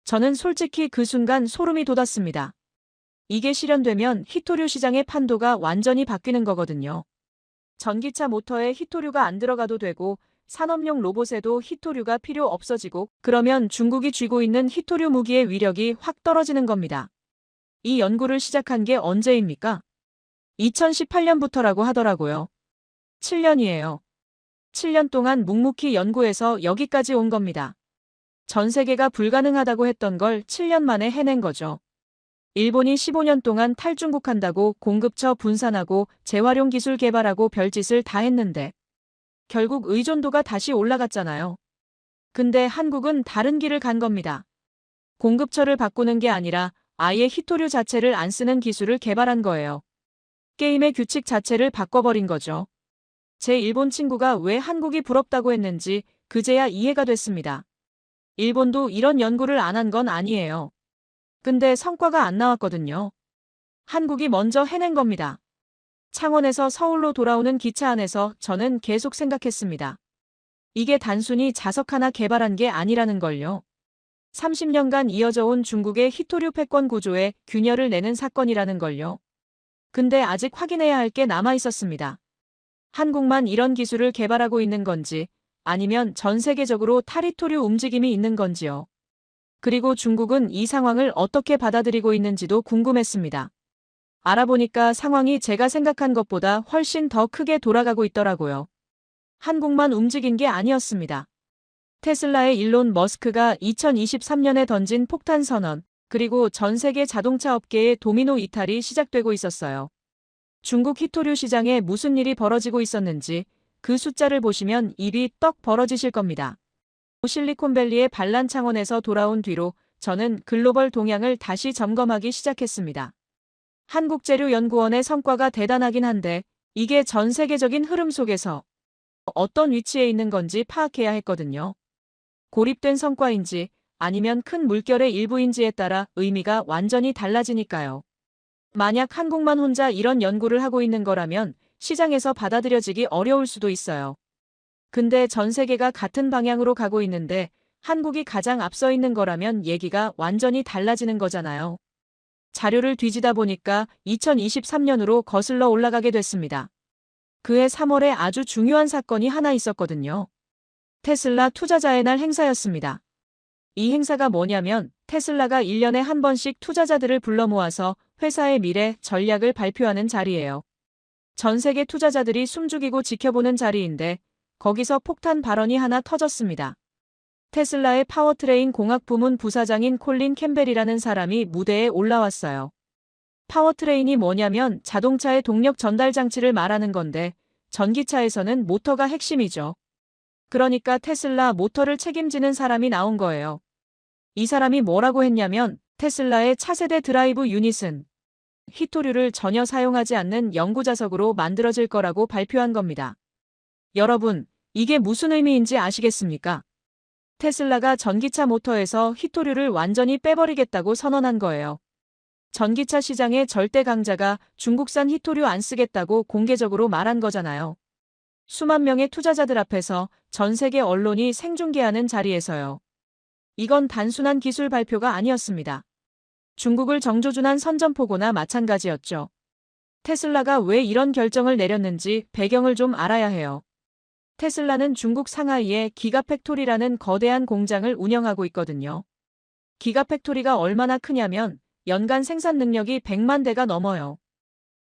저는 솔직히 그 순간 소름이 돋았습니다. 이게 실현되면 히토류 시장의 판도가 완전히 바뀌는 거거든요. 전기차 모터에 히토류가 안 들어가도 되고 산업용 로봇에도 히토류가 필요 없어지고 그러면 중국이 쥐고 있는 히토류 무기의 위력이 확 떨어지는 겁니다. 이 연구를 시작한 게 언제입니까? 2018년부터라고 하더라고요. 7년이에요. 7년 동안 묵묵히 연구해서 여기까지 온 겁니다. 전 세계가 불가능하다고 했던 걸 7년 만에 해낸 거죠. 일본이 15년 동안 탈중국한다고 공급처 분산하고 재활용 기술 개발하고 별짓을 다 했는데 결국 의존도가 다시 올라갔잖아요. 근데 한국은 다른 길을 간 겁니다. 공급처를 바꾸는 게 아니라 아예 히토류 자체를 안 쓰는 기술을 개발한 거예요. 게임의 규칙 자체를 바꿔버린 거죠. 제 일본 친구가 왜 한국이 부럽다고 했는지 그제야 이해가 됐습니다. 일본도 이런 연구를 안 한 건 아니에요. 근데 성과가 안 나왔거든요. 한국이 먼저 해낸 겁니다. 창원에서 서울로 돌아오는 기차 안에서 저는 계속 생각했습니다. 이게 단순히 자석 하나 개발한 게 아니라는 걸요. 30년간 이어져 온 중국의 히토류 패권 구조에 균열을 내는 사건이라는 걸요. 근데 아직 확인해야 할 게 남아 있었습니다. 한국만 이런 기술을 개발하고 있는 건지 아니면 전 세계적으로 탈히토류 움직임이 있는 건지요. 그리고 중국은 이 상황을 어떻게 받아들이고 있는지도 궁금했습니다. 알아보니까 상황이 제가 생각한 것보다 훨씬 더 크게 돌아가고 있더라고요. 한국만 움직인 게 아니었습니다. 테슬라의 일론 머스크가 2023년에 던진 폭탄 선언, 그리고 전 세계 자동차 업계의 도미노 이탈이 시작되고 있었어요. 중국 히토류 시장에 무슨 일이 벌어지고 있었는지 그 숫자를 보시면 입이 떡 벌어지실 겁니다. 실리콘밸리의 반란 창원에서 돌아온 뒤로 저는 글로벌 동향을 다시 점검하기 시작했습니다. 한국재료연구원의 성과가 대단하긴 한데 이게 전 세계적인 흐름 속에서 어떤 위치에 있는 건지 파악해야 했거든요. 고립된 성과인지 아니면 큰 물결의 일부인지에 따라 의미가 완전히 달라지니까요. 만약 한국만 혼자 이런 연구를 하고 있는 거라면 시장에서 받아들여지기 어려울 수도 있어요. 근데 전 세계가 같은 방향으로 가고 있는데 한국이 가장 앞서 있는 거라면 얘기가 완전히 달라지는 거잖아요. 자료를 뒤지다 보니까 2023년으로 거슬러 올라가게 됐습니다. 그해 3월에 아주 중요한 사건이 하나 있었거든요. 테슬라 투자자의 날 행사였습니다. 이 행사가 뭐냐면 테슬라가 1년에 한 번씩 투자자들을 불러 모아서 회사의 미래, 전략을 발표하는 자리예요. 전 세계 투자자들이 숨죽이고 지켜보는 자리인데 거기서 폭탄 발언이 하나 터졌습니다. 테슬라의 파워트레인 공학 부문 부사장인 콜린 캠벨이라는 사람이 무대에 올라왔어요. 파워트레인이 뭐냐면 자동차의 동력 전달 장치를 말하는 건데 전기차에서는 모터가 핵심이죠. 그러니까 테슬라 모터를 책임지는 사람이 나온 거예요. 이 사람이 뭐라고 했냐면 테슬라의 차세대 드라이브 유닛은 히토류를 전혀 사용하지 않는 연구자석으로 만들어질 거라고 발표한 겁니다. 여러분, 이게 무슨 의미인지 아시겠습니까? 테슬라가 전기차 모터에서 히토류를 완전히 빼버리겠다고 선언한 거예요. 전기차 시장의 절대 강자가 중국산 히토류 안 쓰겠다고 공개적으로 말한 거잖아요. 수만 명의 투자자들 앞에서 전 세계 언론이 생중계하는 자리에서요. 이건 단순한 기술 발표가 아니었습니다. 중국을 정조준한 선전포고나 마찬가지였죠. 테슬라가 왜 이런 결정을 내렸는지 배경을 좀 알아야 해요. 테슬라는 중국 상하이에 기가팩토리라는 거대한 공장을 운영하고 있거든요. 기가팩토리가 얼마나 크냐면 연간 생산 능력이 100만 대가 넘어요.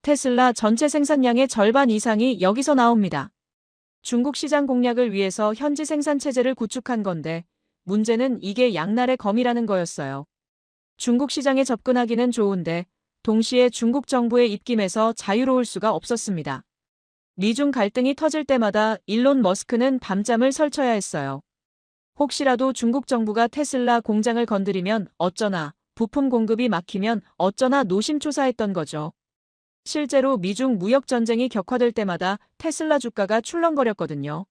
테슬라 전체 생산량의 절반 이상이 여기서 나옵니다. 중국 시장 공략을 위해서 현지 생산 체제를 구축한 건데 문제는 이게 양날의 검이라는 거였어요. 중국 시장에 접근하기는 좋은데 동시에 중국 정부의 입김에서 자유로울 수가 없었습니다. 미중 갈등이 터질 때마다 일론 머스크는 밤잠을 설쳐야 했어요. 혹시라도 중국 정부가 테슬라 공장을 건드리면 어쩌나, 부품 공급이 막히면 어쩌나 노심초사했던 거죠. 실제로 미중 무역 전쟁이 격화될 때마다 테슬라 주가가 출렁거렸거든요.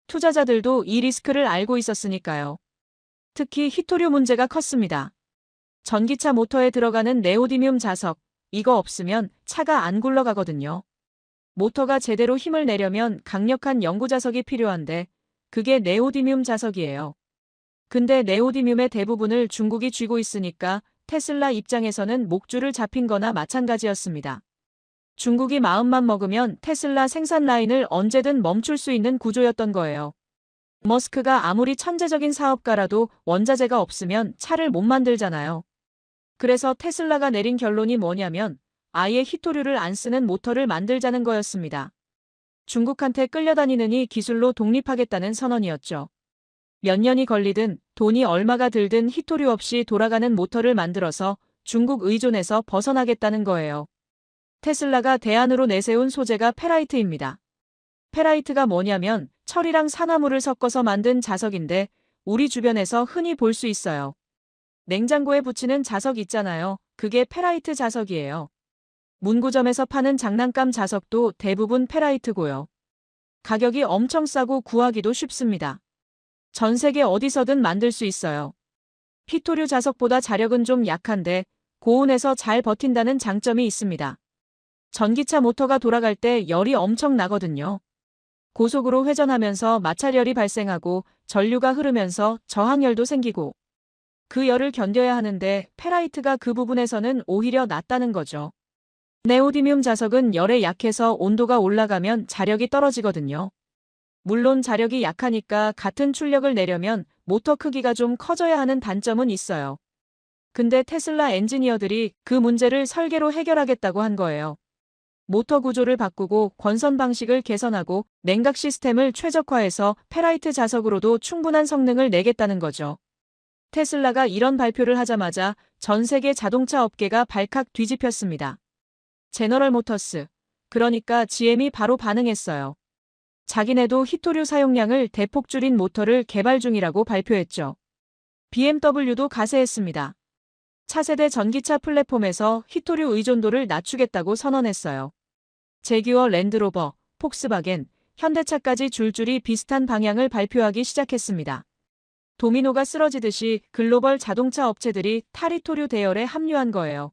투자자들도 이 리스크를 알고 있었으니까요. 특히 히토류 문제가 컸습니다. 전기차 모터에 들어가는 네오디뮴 자석, 이거 없으면 차가 안 굴러가거든요. 모터가 제대로 힘을 내려면 강력한 연고 자석이 필요한데 그게 네오디뮴 자석이에요. 근데 네오디뮴의 대부분을 중국이 쥐고 있으니까 테슬라 입장에서는 목줄을 잡힌 거나 마찬가지였습니다. 중국이 마음만 먹으면 테슬라 생산 라인을 언제든 멈출 수 있는 구조였던 거예요. 머스크가 아무리 천재적인 사업가라도 원자재가 없으면 차를 못 만들잖아요. 그래서 테슬라가 내린 결론이 뭐냐면 아예 히토류를 안 쓰는 모터를 만들자는 거였습니다. 중국한테 끌려다니느니 기술로 독립하겠다는 선언이었죠. 몇 년이 걸리든 돈이 얼마가 들든 히토류 없이 돌아가는 모터를 만들어서 중국 의존에서 벗어나겠다는 거예요. 테슬라가 대안으로 내세운 소재가 페라이트입니다. 페라이트가 뭐냐면 철이랑 산화물을 섞어서 만든 자석인데 우리 주변에서 흔히 볼 수 있어요. 냉장고에 붙이는 자석 있잖아요. 그게 페라이트 자석이에요. 문구점에서 파는 장난감 자석도 대부분 페라이트고요. 가격이 엄청 싸고 구하기도 쉽습니다. 전 세계 어디서든 만들 수 있어요. 히토류 자석보다 자력은 좀 약한데 고온에서 잘 버틴다는 장점이 있습니다. 전기차 모터가 돌아갈 때 열이 엄청 나거든요. 고속으로 회전하면서 마찰열이 발생하고 전류가 흐르면서 저항열도 생기고 그 열을 견뎌야 하는데 페라이트가 그 부분에서는 오히려 낫다는 거죠. 네오디뮴 자석은 열에 약해서 온도가 올라가면 자력이 떨어지거든요. 물론 자력이 약하니까 같은 출력을 내려면 모터 크기가 좀 커져야 하는 단점은 있어요. 근데 테슬라 엔지니어들이 그 문제를 설계로 해결하겠다고 한 거예요. 모터 구조를 바꾸고 권선 방식을 개선하고 냉각 시스템을 최적화해서 페라이트 자석으로도 충분한 성능을 내겠다는 거죠. 테슬라가 이런 발표를 하자마자 전 세계 자동차 업계가 발칵 뒤집혔습니다. 제너럴 모터스, 그러니까 GM이 바로 반응했어요. 자기네도 히토류 사용량을 대폭 줄인 모터를 개발 중이라고 발표했죠. BMW도 가세했습니다. 차세대 전기차 플랫폼에서 히토류 의존도를 낮추겠다고 선언했어요. 제규어 랜드로버, 폭스바겐, 현대차까지 줄줄이 비슷한 방향을 발표하기 시작했습니다. 도미노가 쓰러지듯이 글로벌 자동차 업체들이 타리토류 대열에 합류한 거예요.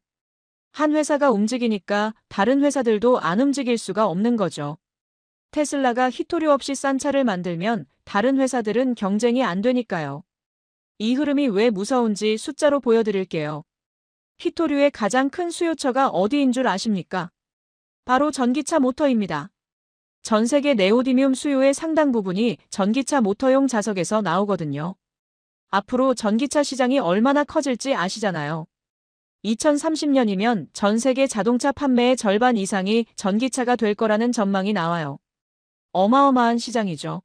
한 회사가 움직이니까 다른 회사들도 안 움직일 수가 없는 거죠. 테슬라가 히토류 없이 싼 차를 만들면 다른 회사들은 경쟁이 안 되니까요. 이 흐름이 왜 무서운지 숫자로 보여드릴게요. 히토류의 가장 큰 수요처가 어디인 줄 아십니까? 바로 전기차 모터입니다. 전 세계 네오디뮴 수요의 상당 부분이 전기차 모터용 자석에서 나오거든요. 앞으로 전기차 시장이 얼마나 커질지 아시잖아요. 2030년이면 전 세계 자동차 판매의 절반 이상이 전기차가 될 거라는 전망이 나와요. 어마어마한 시장이죠.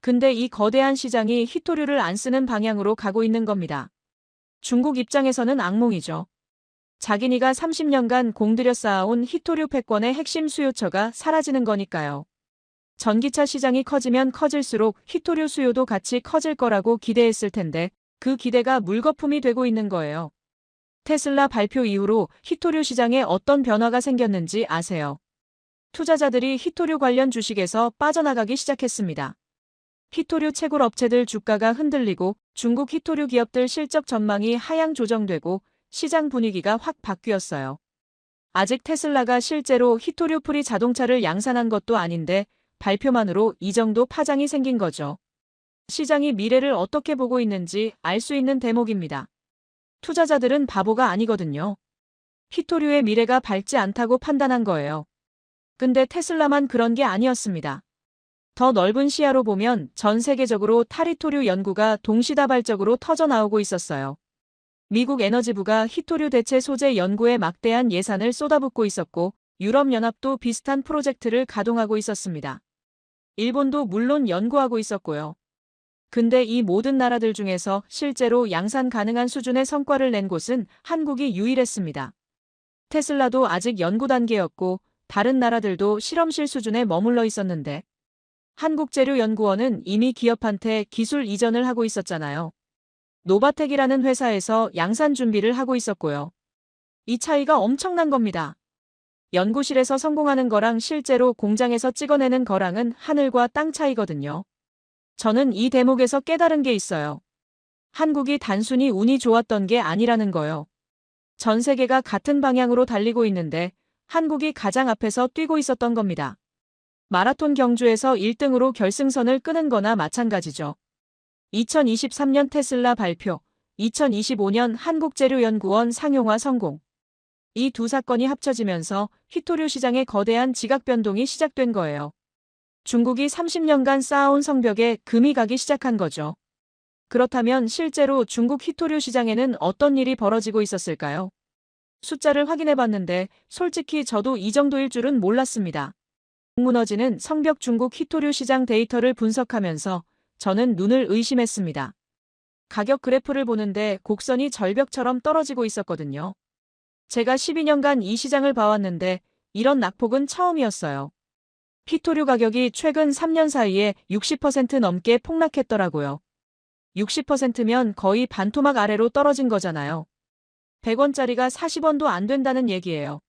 근데 이 거대한 시장이 히토류를 안 쓰는 방향으로 가고 있는 겁니다. 중국 입장에서는 악몽이죠. 자기네가 30년간 공들여 쌓아온 히토류 패권의 핵심 수요처가 사라지는 거니까요. 전기차 시장이 커지면 커질수록 히토류 수요도 같이 커질 거라고 기대했을 텐데 그 기대가 물거품이 되고 있는 거예요. 테슬라 발표 이후로 히토류 시장에 어떤 변화가 생겼는지 아세요? 투자자들이 히토류 관련 주식에서 빠져나가기 시작했습니다. 히토류 채굴 업체들 주가가 흔들리고 중국 히토류 기업들 실적 전망이 하향 조정되고 시장 분위기가 확 바뀌었어요. 아직 테슬라가 실제로 히토류프리 자동차를 양산한 것도 아닌데 발표만으로 이 정도 파장이 생긴 거죠. 시장이 미래를 어떻게 보고 있는지 알 수 있는 대목입니다. 투자자들은 바보가 아니거든요. 히토류의 미래가 밝지 않다고 판단한 거예요. 근데 테슬라만 그런 게 아니었습니다. 더 넓은 시야로 보면 전 세계적으로 타리토류 연구가 동시다발적으로 터져나오고 있었어요. 미국 에너지부가 히토류 대체 소재 연구에 막대한 예산을 쏟아붓고 있었고 유럽연합도 비슷한 프로젝트를 가동하고 있었습니다. 일본도 물론 연구하고 있었고요. 근데 이 모든 나라들 중에서 실제로 양산 가능한 수준의 성과를 낸 곳은 한국이 유일했습니다. 테슬라도 아직 연구 단계였고 다른 나라들도 실험실 수준에 머물러 있었는데 한국재료연구원은 이미 기업한테 기술 이전을 하고 있었잖아요. 노바텍이라는 회사에서 양산 준비를 하고 있었고요. 이 차이가 엄청난 겁니다. 연구실에서 성공하는 거랑 실제로 공장에서 찍어내는 거랑은 하늘과 땅 차이거든요. 저는 이 대목에서 깨달은 게 있어요. 한국이 단순히 운이 좋았던 게 아니라는 거요. 전 세계가 같은 방향으로 달리고 있는데 한국이 가장 앞에서 뛰고 있었던 겁니다. 마라톤 경주에서 1등으로 결승선을 끄는 거나 마찬가지죠. 2023년 테슬라 발표, 2025년 한국재료연구원 상용화 성공. 이 두 사건이 합쳐지면서 히토류 시장의 거대한 지각 변동이 시작된 거예요. 중국이 30년간 쌓아온 성벽에 금이 가기 시작한 거죠. 그렇다면 실제로 중국 히토류 시장에는 어떤 일이 벌어지고 있었을까요? 숫자를 확인해 봤는데 솔직히 저도 이 정도일 줄은 몰랐습니다. 무너지는 성벽 중국 히토류 시장 데이터를 분석하면서 저는 눈을 의심했습니다. 가격 그래프를 보는데 곡선이 절벽처럼 떨어지고 있었거든요. 제가 12년간 이 시장을 봐왔는데 이런 낙폭은 처음이었어요. 히토류 가격이 최근 3년 사이에 60% 넘게 폭락했더라고요. 60%면 거의 반토막 아래로 떨어진 거잖아요. 100원짜리가 40원도 안 된다는 얘기예요.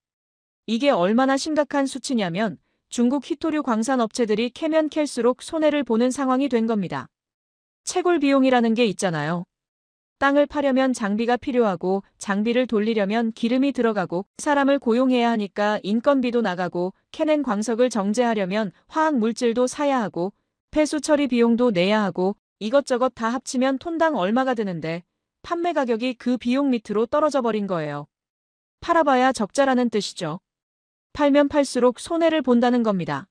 이게 얼마나 심각한 수치냐면 중국 히토류 광산 업체들이 캐면 캘수록 손해를 보는 상황이 된 겁니다. 채굴 비용이라는 게 있잖아요. 땅을 파려면 장비가 필요하고 장비를 돌리려면 기름이 들어가고 사람을 고용해야 하니까 인건비도 나가고 캐낸 광석을 정제하려면 화학 물질도 사야 하고 폐수 처리 비용도 내야 하고 이것저것 다 합치면 톤당 얼마가 드는데 판매 가격이 그 비용 밑으로 떨어져 버린 거예요. 팔아봐야 적자라는 뜻이죠. 팔면 팔수록 손해를 본다는 겁니다.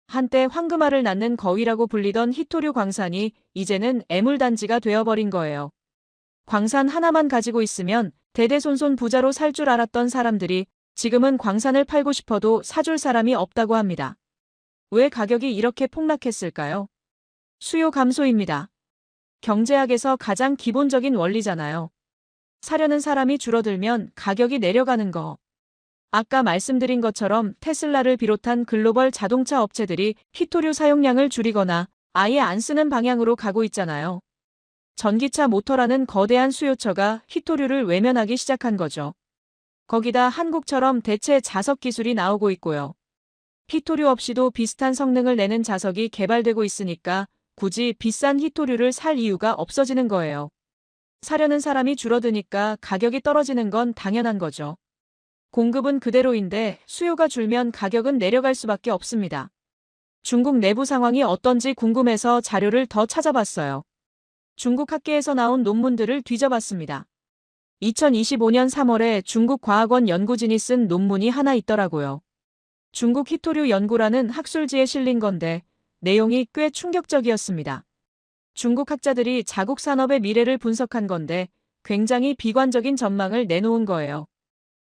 한때 황금알을 낳는 거위라고 불리던 히토류 광산이 이제는 애물단지가 되어버린 거예요. 광산 하나만 가지고 있으면 대대손손 부자로 살 줄 알았던 사람들이 지금은 광산을 팔고 싶어도 사줄 사람이 없다고 합니다. 왜 가격이 이렇게 폭락했을까요? 수요 감소입니다. 경제학에서 가장 기본적인 원리잖아요. 사려는 사람이 줄어들면 가격이 내려가는 거. 아까 말씀드린 것처럼 테슬라를 비롯한 글로벌 자동차 업체들이 히토류 사용량을 줄이거나 아예 안 쓰는 방향으로 가고 있잖아요. 전기차 모터라는 거대한 수요처가 히토류를 외면하기 시작한 거죠. 거기다 한국처럼 대체 자석 기술이 나오고 있고요. 히토류 없이도 비슷한 성능을 내는 자석이 개발되고 있으니까 굳이 비싼 히토류를 살 이유가 없어지는 거예요. 사려는 사람이 줄어드니까 가격이 떨어지는 건 당연한 거죠. 공급은 그대로인데 수요가 줄면 가격은 내려갈 수밖에 없습니다. 중국 내부 상황이 어떤지 궁금해서 자료를 더 찾아봤어요. 중국 학계에서 나온 논문들을 뒤져봤습니다. 2025년 3월에 중국 과학원 연구진이 쓴 논문이 하나 있더라고요. 중국 히토류 연구라는 학술지에 실린 건데 내용이 꽤 충격적이었습니다. 중국 학자들이 자국 산업의 미래를 분석한 건데 굉장히 비관적인 전망을 내놓은 거예요.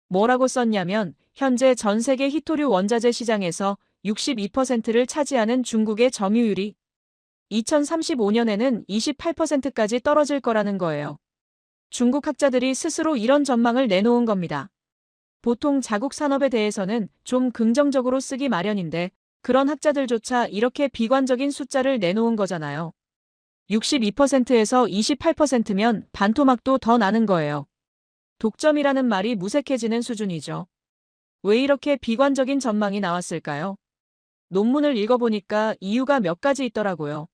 뭐라고 썼냐면 현재 전 세계 히토류 원자재 시장에서 62%를 차지하는 중국의 점유율이 2035년에는 28%까지 떨어질 거라는 거예요. 중국 학자들이 스스로 이런 전망을 내놓은 겁니다. 보통 자국 산업에 대해서는 좀 긍정적으로 쓰기 마련인데 그런 학자들조차 이렇게 비관적인 숫자를 내놓은 거잖아요. 62%에서 28%면 반토막도 더 나는 거예요. 독점이라는 말이 무색해지는 수준이죠. 왜 이렇게 비관적인 전망이 나왔을까요? 논문을 읽어보니까 이유가 몇 가지 있더라고요.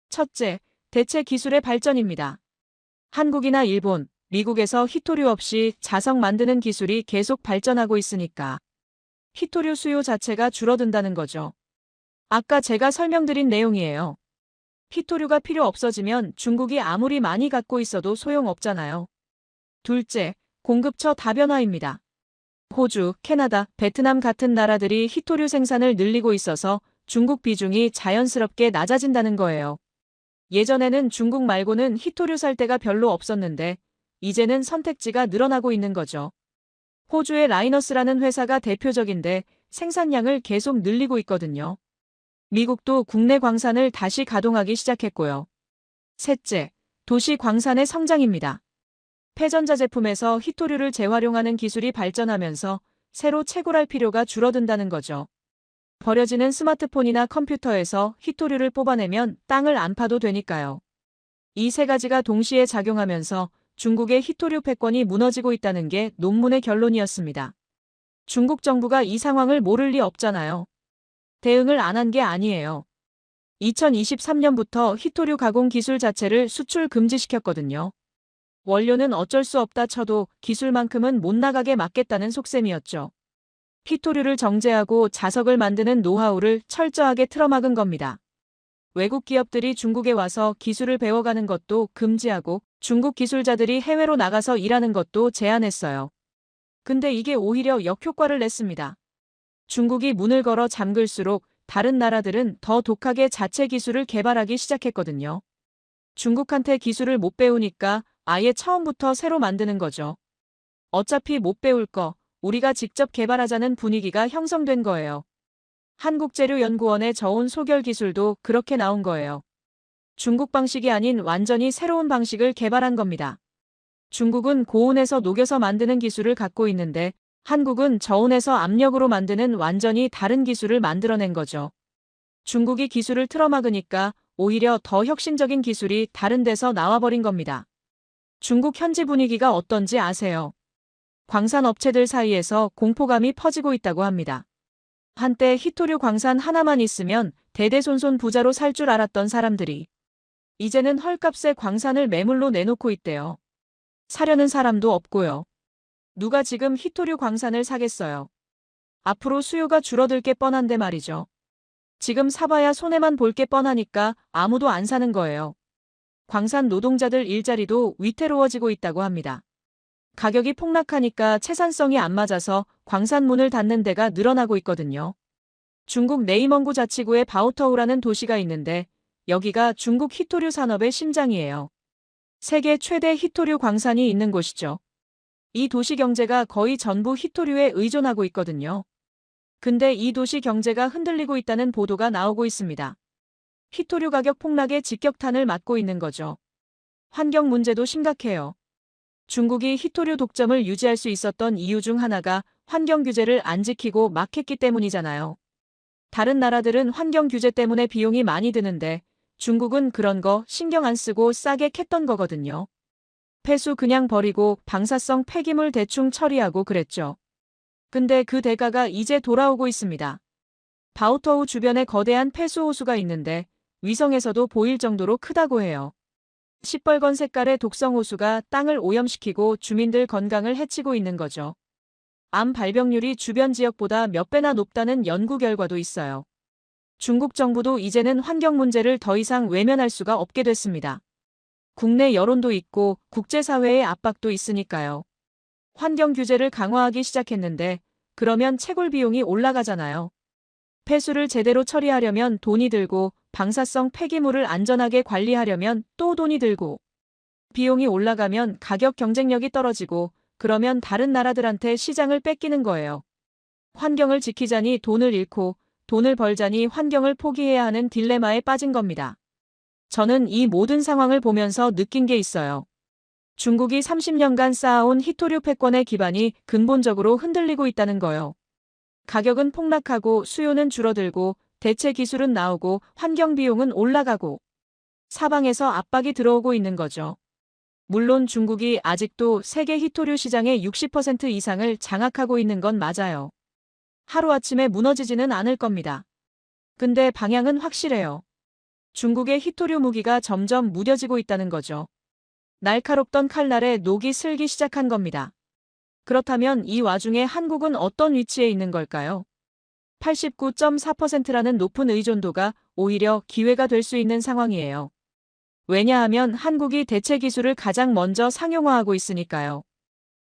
첫째, 대체 기술의 발전입니다. 한국이나 일본, 미국에서 히토류 없이 자석 만드는 기술이 계속 발전하고 있으니까 히토류 수요 자체가 줄어든다는 거죠. 아까 제가 설명드린 내용이에요. 히토류가 필요 없어지면 중국이 아무리 많이 갖고 있어도 소용없잖아요. 둘째, 공급처 다변화입니다. 호주, 캐나다, 베트남 같은 나라들이 히토류 생산을 늘리고 있어서 중국 비중이 자연스럽게 낮아진다는 거예요. 예전에는 중국 말고는 히토류 살 데가 별로 없었는데 이제는 선택지가 늘어나고 있는 거죠. 호주의 라이너스라는 회사가 대표적인데 생산량을 계속 늘리고 있거든요. 미국도 국내 광산을 다시 가동하기 시작했고요. 셋째, 도시 광산의 성장입니다. 폐전자 제품에서 히토류를 재활용하는 기술이 발전하면서 새로 채굴할 필요가 줄어든다는 거죠. 버려지는 스마트폰이나 컴퓨터에서 히토류를 뽑아내면 땅을 안 파도 되니까요. 이 세 가지가 동시에 작용하면서 중국의 히토류 패권이 무너지고 있다는 게 논문의 결론이었습니다. 중국 정부가 이 상황을 모를 리 없잖아요. 대응을 안 한 게 아니에요. 2023년부터 히토류 가공 기술 자체를 수출 금지시켰거든요. 원료는 어쩔 수 없다 쳐도 기술만큼은 못 나가게 막겠다는 속셈이었죠. 히토류를 정제하고 자석을 만드는 노하우를 철저하게 틀어막은 겁니다. 외국 기업들이 중국에 와서 기술을 배워가는 것도 금지하고 중국 기술자들이 해외로 나가서 일하는 것도 제한했어요. 근데 이게 오히려 역효과를 냈습니다. 중국이 문을 걸어 잠글수록 다른 나라들은 더 독하게 자체 기술을 개발하기 시작했거든요. 중국한테 기술을 못 배우니까 아예 처음부터 새로 만드는 거죠. 어차피 못 배울 거 우리가 직접 개발하자는 분위기가 형성된 거예요. 한국재료연구원의 저온 소결 기술도 그렇게 나온 거예요. 중국 방식이 아닌 완전히 새로운 방식을 개발한 겁니다. 중국은 고온에서 녹여서 만드는 기술을 갖고 있는데 한국은 저온에서 압력으로 만드는 완전히 다른 기술을 만들어낸 거죠. 중국이 기술을 틀어막으니까 오히려 더 혁신적인 기술이 다른 데서 나와버린 겁니다. 중국 현지 분위기가 어떤지 아세요? 광산 업체들 사이에서 공포감이 퍼지고 있다고 합니다. 한때 히토류 광산 하나만 있으면 대대손손 부자로 살 줄 알았던 사람들이 이제는 헐값에 광산을 매물로 내놓고 있대요. 사려는 사람도 없고요. 누가 지금 히토류 광산을 사겠어요? 앞으로 수요가 줄어들 게 뻔한데 말이죠. 지금 사봐야 손해만 볼 게 뻔하니까 아무도 안 사는 거예요. 광산 노동자들 일자리도 위태로워지고 있다고 합니다. 가격이 폭락하니까 채산성이 안 맞아서 광산 문을 닫는 데가 늘어나고 있거든요. 중국 내이멍구 자치구에 바오터우라는 도시가 있는데 여기가 중국 히토류 산업의 심장이에요. 세계 최대 히토류 광산이 있는 곳이죠. 이 도시 경제가 거의 전부 히토류에 의존하고 있거든요. 근데 이 도시 경제가 흔들리고 있다는 보도가 나오고 있습니다. 히토류 가격 폭락에 직격탄을 맞고 있는 거죠. 환경 문제도 심각해요. 중국이 히토류 독점을 유지할 수 있었던 이유 중 하나가 환경 규제를 안 지키고 막 했기 때문이잖아요. 다른 나라들은 환경 규제 때문에 비용이 많이 드는데 중국은 그런 거 신경 안 쓰고 싸게 캤던 거거든요. 폐수 그냥 버리고 방사성 폐기물 대충 처리하고 그랬죠. 근데 그 대가가 이제 돌아오고 있습니다. 바오터우 주변에 거대한 폐수 호수가 있는데 위성에서도 보일 정도로 크다고 해요. 시뻘건 색깔의 독성 호수가 땅을 오염시키고 주민들 건강을 해치고 있는 거죠. 암 발병률이 주변 지역보다 몇 배나 높다는 연구 결과도 있어요. 중국 정부도 이제는 환경 문제를 더 이상 외면할 수가 없게 됐습니다. 국내 여론도 있고 국제사회의 압박도 있으니까요. 환경 규제를 강화하기 시작했는데 그러면 채굴 비용이 올라가잖아요. 폐수를 제대로 처리하려면 돈이 들고 방사성 폐기물을 안전하게 관리하려면 또 돈이 들고 비용이 올라가면 가격 경쟁력이 떨어지고 그러면 다른 나라들한테 시장을 뺏기는 거예요. 환경을 지키자니 돈을 잃고 돈을 벌자니 환경을 포기해야 하는 딜레마에 빠진 겁니다. 저는 이 모든 상황을 보면서 느낀 게 있어요. 중국이 30년간 쌓아온 히토류 패권의 기반이 근본적으로 흔들리고 있다는 거요. 가격은 폭락하고 수요는 줄어들고 대체 기술은 나오고 환경 비용은 올라가고 사방에서 압박이 들어오고 있는 거죠. 물론 중국이 아직도 세계 히토류 시장의 60% 이상을 장악하고 있는 건 맞아요. 하루아침에 무너지지는 않을 겁니다. 근데 방향은 확실해요. 중국의 히토류 무기가 점점 무뎌지고 있다는 거죠. 날카롭던 칼날에 녹이 슬기 시작한 겁니다. 그렇다면 이 와중에 한국은 어떤 위치에 있는 걸까요? 89.4%라는 높은 의존도가 오히려 기회가 될 수 있는 상황이에요. 왜냐하면 한국이 대체 기술을 가장 먼저 상용화하고 있으니까요.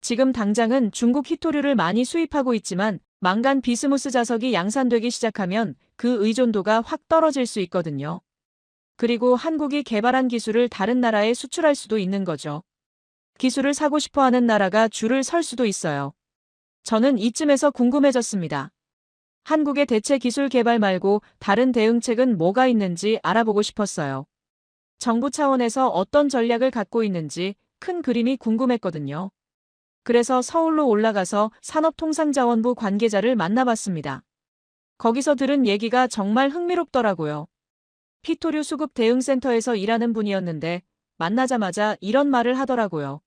지금 당장은 중국 히토류를 많이 수입하고 있지만 망간 비스무스 자석이 양산되기 시작하면 그 의존도가 확 떨어질 수 있거든요. 그리고 한국이 개발한 기술을 다른 나라에 수출할 수도 있는 거죠. 기술을 사고 싶어 하는 나라가 줄을 설 수도 있어요. 저는 이쯤에서 궁금해졌습니다. 한국의 대체 기술 개발 말고 다른 대응책은 뭐가 있는지 알아보고 싶었어요. 정부 차원에서 어떤 전략을 갖고 있는지 큰 그림이 궁금했거든요. 그래서 서울로 올라가서 산업통상자원부 관계자를 만나봤습니다. 거기서 들은 얘기가 정말 흥미롭더라고요. 히토류 수급 대응센터에서 일하는 분이었는데 만나자마자 이런 말을 하더라고요.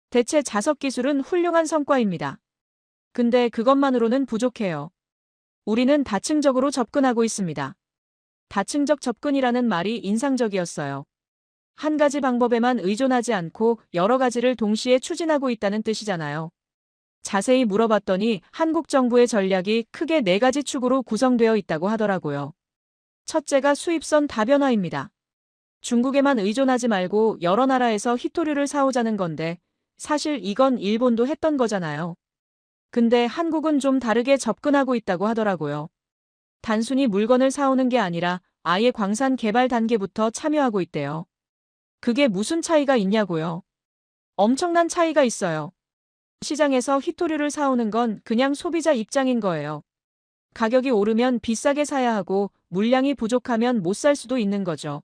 대체 자석 기술은 훌륭한 성과입니다. 근데 그것만으로는 부족해요. 우리는 다층적으로 접근하고 있습니다. 다층적 접근이라는 말이 인상적이었어요. 한 가지 방법에만 의존하지 않고 여러 가지를 동시에 추진하고 있다는 뜻이잖아요. 자세히 물어봤더니 한국 정부의 전략이 크게 4가지 축으로 구성되어 있다고 하더라고요. 첫째가 수입선 다변화입니다. 중국에만 의존하지 말고 여러 나라에서 히토류를 사오자는 건데 사실 이건 일본도 했던 거잖아요. 근데 한국은 좀 다르게 접근하고 있다고 하더라고요. 단순히 물건을 사오는 게 아니라 아예 광산 개발 단계부터 참여하고 있대요. 그게 무슨 차이가 있냐고요? 엄청난 차이가 있어요. 시장에서 히토류를 사오는 건 그냥 소비자 입장인 거예요. 가격이 오르면 비싸게 사야 하고 물량이 부족하면 못 살 수도 있는 거죠.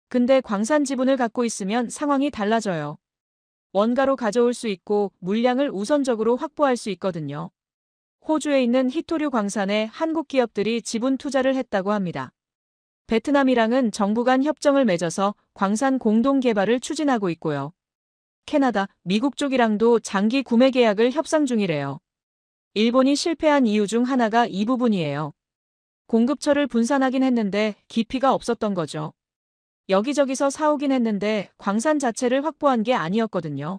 근데 광산 지분을 갖고 있으면 상황이 달라져요. 원가로 가져올 수 있고 물량을 우선적으로 확보할 수 있거든요. 호주에 있는 히토류 광산에 한국 기업들이 지분 투자를 했다고 합니다. 베트남이랑은 정부 간 협정을 맺어서 광산 공동 개발을 추진하고 있고요. 캐나다, 미국 쪽이랑도 장기 구매 계약을 협상 중이래요. 일본이 실패한 이유 중 하나가 이 부분이에요. 공급처를 분산하긴 했는데 깊이가 없었던 거죠. 여기저기서 사오긴 했는데 광산 자체를 확보한 게 아니었거든요.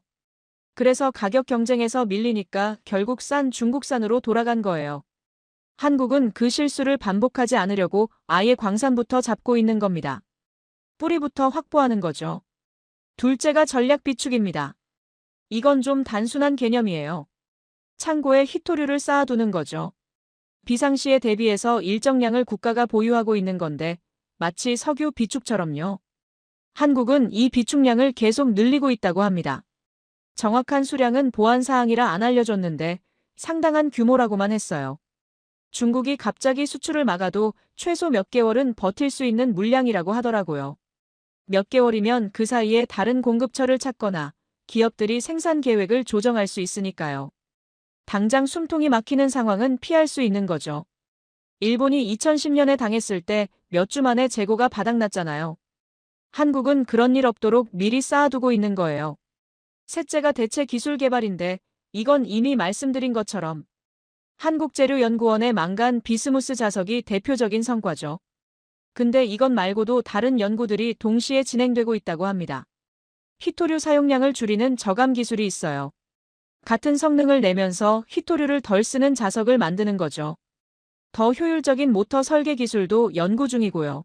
그래서 가격 경쟁에서 밀리니까 결국 싼 중국산으로 돌아간 거예요. 한국은 그 실수를 반복하지 않으려고 아예 광산부터 잡고 있는 겁니다. 뿌리부터 확보하는 거죠. 둘째가 전략 비축입니다. 이건 좀 단순한 개념이에요. 창고에 히토류를 쌓아두는 거죠. 비상시에 대비해서 일정량을 국가가 보유하고 있는 건데 마치 석유 비축처럼요. 한국은 이 비축량을 계속 늘리고 있다고 합니다. 정확한 수량은 보안사항이라 안 알려줬는데 상당한 규모라고만 했어요. 중국이 갑자기 수출을 막아도 최소 몇 개월은 버틸 수 있는 물량이라고 하더라고요. 몇 개월이면 그 사이에 다른 공급처를 찾거나 기업들이 생산 계획을 조정할 수 있으니까요. 당장 숨통이 막히는 상황은 피할 수 있는 거죠. 일본이 2010년에 당했을 때 몇 주 만에 재고가 바닥났잖아요. 한국은 그런 일 없도록 미리 쌓아두고 있는 거예요. 셋째가 대체 기술 개발인데 이건 이미 말씀드린 것처럼 한국재료연구원의 망간 비스무스 자석이 대표적인 성과죠. 근데 이것 말고도 다른 연구들이 동시에 진행되고 있다고 합니다. 히토류 사용량을 줄이는 저감 기술이 있어요. 같은 성능을 내면서 히토류를 덜 쓰는 자석을 만드는 거죠. 더 효율적인 모터 설계 기술도 연구 중이고요.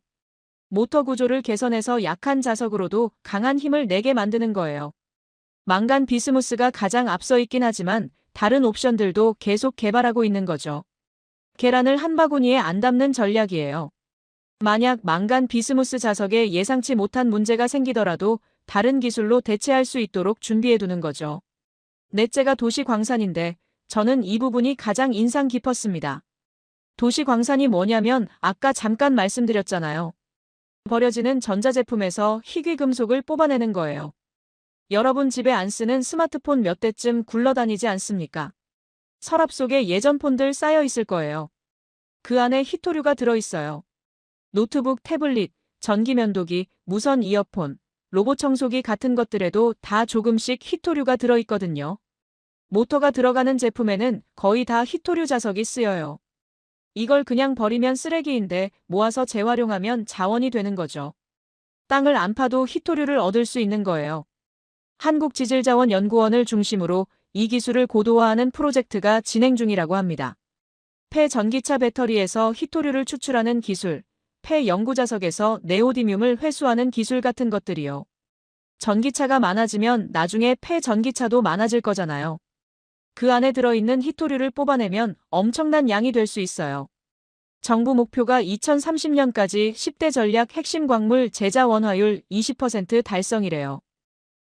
모터 구조를 개선해서 약한 자석으로도 강한 힘을 내게 만드는 거예요. 망간 비스무스가 가장 앞서 있긴 하지만 다른 옵션들도 계속 개발하고 있는 거죠. 계란을 한 바구니에 안 담는 전략이에요. 만약 망간 비스무스 자석에 예상치 못한 문제가 생기더라도 다른 기술로 대체할 수 있도록 준비해두는 거죠. 넷째가 도시광산인데 저는 이 부분이 가장 인상 깊었습니다. 도시광산이 뭐냐면 아까 잠깐 말씀드렸잖아요. 버려지는 전자제품에서 희귀금속을 뽑아내는 거예요. 여러분 집에 안 쓰는 스마트폰 몇 대쯤 굴러다니지 않습니까? 서랍 속에 예전 폰들 쌓여 있을 거예요. 그 안에 히토류가 들어있어요. 노트북, 태블릿, 전기면도기, 무선 이어폰, 로봇 청소기 같은 것들에도 다 조금씩 히토류가 들어있거든요. 모터가 들어가는 제품에는 거의 다 히토류 자석이 쓰여요. 이걸 그냥 버리면 쓰레기인데 모아서 재활용하면 자원이 되는 거죠. 땅을 안 파도 히토류를 얻을 수 있는 거예요. 한국지질자원연구원을 중심으로 이 기술을 고도화하는 프로젝트가 진행 중이라고 합니다. 폐전기차 배터리에서 히토류를 추출하는 기술, 폐연구자석에서 네오디뮴을 회수하는 기술 같은 것들이요. 전기차가 많아지면 나중에 폐전기차도 많아질 거잖아요. 그 안에 들어있는 히토류를 뽑아내면 엄청난 양이 될 수 있어요. 정부 목표가 2030년까지 10대 전략 핵심 광물 제자 원화율 20% 달성이래요.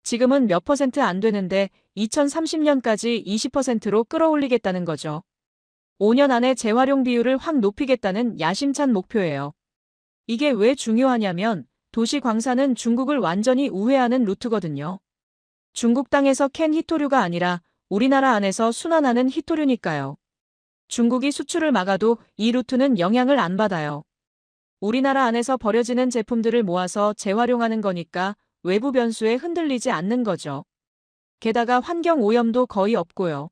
지금은 몇 퍼센트 안 되는데 2030년까지 20%로 끌어올리겠다는 거죠. 5년 안에 재활용 비율을 확 높이겠다는 야심찬 목표예요. 이게 왜 중요하냐면 도시 광산은 중국을 완전히 우회하는 루트거든요. 중국 땅에서 캔 히토류가 아니라 우리나라 안에서 순환하는 히토류니까요. 중국이 수출을 막아도 이 루트는 영향을 안 받아요. 우리나라 안에서 버려지는 제품들을 모아서 재활용하는 거니까 외부 변수에 흔들리지 않는 거죠. 게다가 환경 오염도 거의 없고요.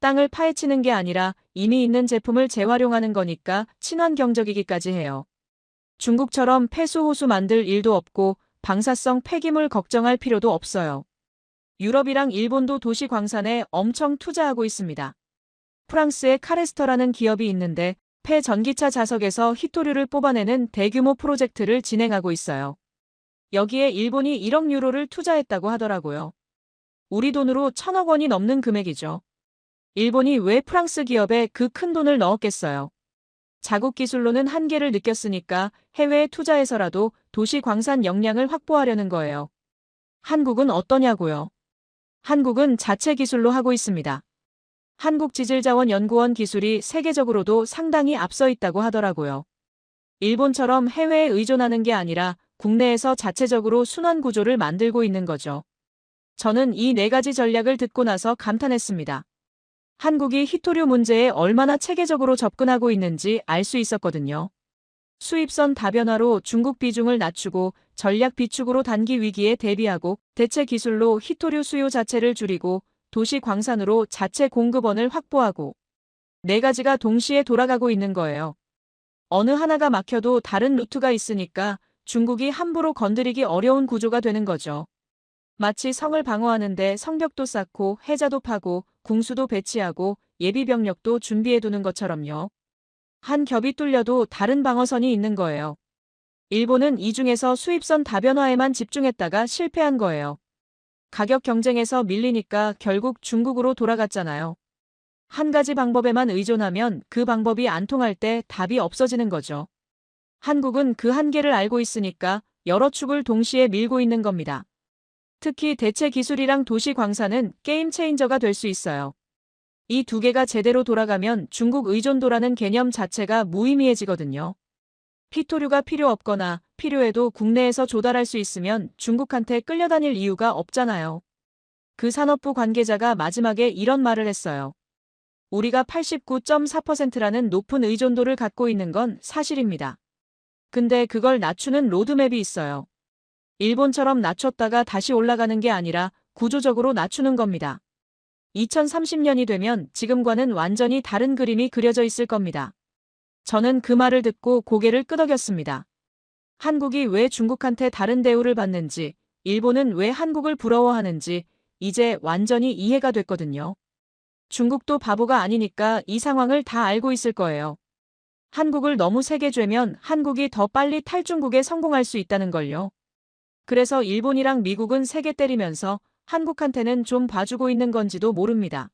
땅을 파헤치는 게 아니라 이미 있는 제품을 재활용하는 거니까 친환경적이기까지 해요. 중국처럼 폐수호수 만들 일도 없고 방사성 폐기물 걱정할 필요도 없어요. 유럽이랑 일본도 도시 광산에 엄청 투자하고 있습니다. 프랑스의 카레스터라는 기업이 있는데 폐전기차 자석에서 히토류를 뽑아내는 대규모 프로젝트를 진행하고 있어요. 여기에 일본이 1억 유로를 투자했다고 하더라고요. 우리 돈으로 1,000억 원이 넘는 금액이죠. 일본이 왜 프랑스 기업에 그 큰 돈을 넣었겠어요. 자국 기술로는 한계를 느꼈으니까 해외에 투자해서라도 도시 광산 역량을 확보하려는 거예요. 한국은 어떠냐고요? 한국은 자체 기술로 하고 있습니다. 한국지질자원연구원 기술이 세계적으로도 상당히 앞서 있다고 하더라고요. 일본처럼 해외에 의존하는 게 아니라 국내에서 자체적으로 순환 구조를 만들고 있는 거죠. 저는 이 4가지 전략을 듣고 나서 감탄했습니다. 한국이 히토류 문제에 얼마나 체계적으로 접근하고 있는지 알 수 있었거든요. 수입선 다변화로 중국 비중을 낮추고 전략 비축으로 단기 위기에 대비하고 대체 기술로 히토류 수요 자체를 줄이고 도시 광산으로 자체 공급원을 확보하고 4가지가 동시에 돌아가고 있는 거예요. 어느 하나가 막혀도 다른 루트가 있으니까 중국이 함부로 건드리기 어려운 구조가 되는 거죠. 마치 성을 방어하는데 성벽도 쌓고 해자도 파고 궁수도 배치하고 예비병력도 준비해두는 것처럼요. 한 겹이 뚫려도 다른 방어선이 있는 거예요. 일본은 이 중에서 수입선 다변화에만 집중했다가 실패한 거예요. 가격 경쟁에서 밀리니까 결국 중국으로 돌아갔잖아요. 한 가지 방법에만 의존하면 그 방법이 안 통할 때 답이 없어지는 거죠. 한국은 그 한계를 알고 있으니까 여러 축을 동시에 밀고 있는 겁니다. 특히 대체 기술이랑 도시 광산은 게임 체인저가 될 수 있어요. 이 2개가 제대로 돌아가면 중국 의존도라는 개념 자체가 무의미해지거든요. 히토류가 필요 없거나 필요해도 국내에서 조달할 수 있으면 중국한테 끌려다닐 이유가 없잖아요. 그 산업부 관계자가 마지막에 이런 말을 했어요. 우리가 89.4%라는 높은 의존도를 갖고 있는 건 사실입니다. 근데 그걸 낮추는 로드맵이 있어요. 일본처럼 낮췄다가 다시 올라가는 게 아니라 구조적으로 낮추는 겁니다. 2030년이 되면 지금과는 완전히 다른 그림이 그려져 있을 겁니다. 저는 그 말을 듣고 고개를 끄덕였습니다. 한국이 왜 중국한테 다른 대우를 받는지, 일본은 왜 한국을 부러워하는지 이제 완전히 이해가 됐거든요. 중국도 바보가 아니니까 이 상황을 다 알고 있을 거예요. 한국을 너무 세게 쬐면 한국이 더 빨리 탈중국에 성공할 수 있다는 걸요. 그래서 일본이랑 미국은 세게 때리면서 한국한테는 좀 봐주고 있는 건지도 모릅니다.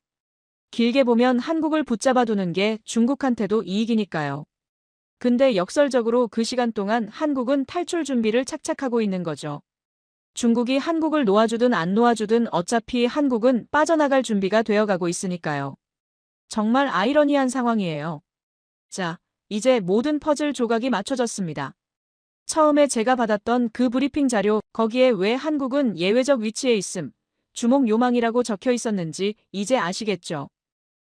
길게 보면 한국을 붙잡아 두는 게 중국한테도 이익이니까요. 근데 역설적으로 그 시간 동안 한국은 탈출 준비를 착착하고 있는 거죠. 중국이 한국을 놓아주든 안 놓아주든 어차피 한국은 빠져나갈 준비가 되어가고 있으니까요. 정말 아이러니한 상황이에요. 자, 이제 모든 퍼즐 조각이 맞춰졌습니다. 처음에 제가 받았던 그 브리핑 자료, 거기에 왜 한국은 예외적 위치에 있음, 주목 요망이라고 적혀 있었는지 이제 아시겠죠?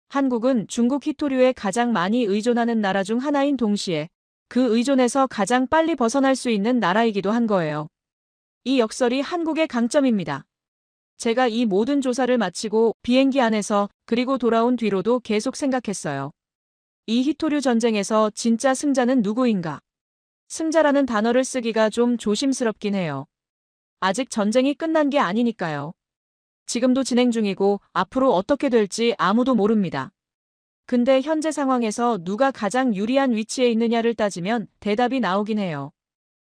한국은 중국 히토류에 가장 많이 의존하는 나라 중 하나인 동시에 그 의존에서 가장 빨리 벗어날 수 있는 나라이기도 한 거예요. 이 역설이 한국의 강점입니다. 제가 이 모든 조사를 마치고 비행기 안에서 그리고 돌아온 뒤로도 계속 생각했어요. 이 히토류 전쟁에서 진짜 승자는 누구인가? 승자라는 단어를 쓰기가 좀 조심스럽긴 해요. 아직 전쟁이 끝난 게 아니니까요. 지금도 진행 중이고 앞으로 어떻게 될지 아무도 모릅니다. 근데 현재 상황에서 누가 가장 유리한 위치에 있느냐를 따지면 대답이 나오긴 해요.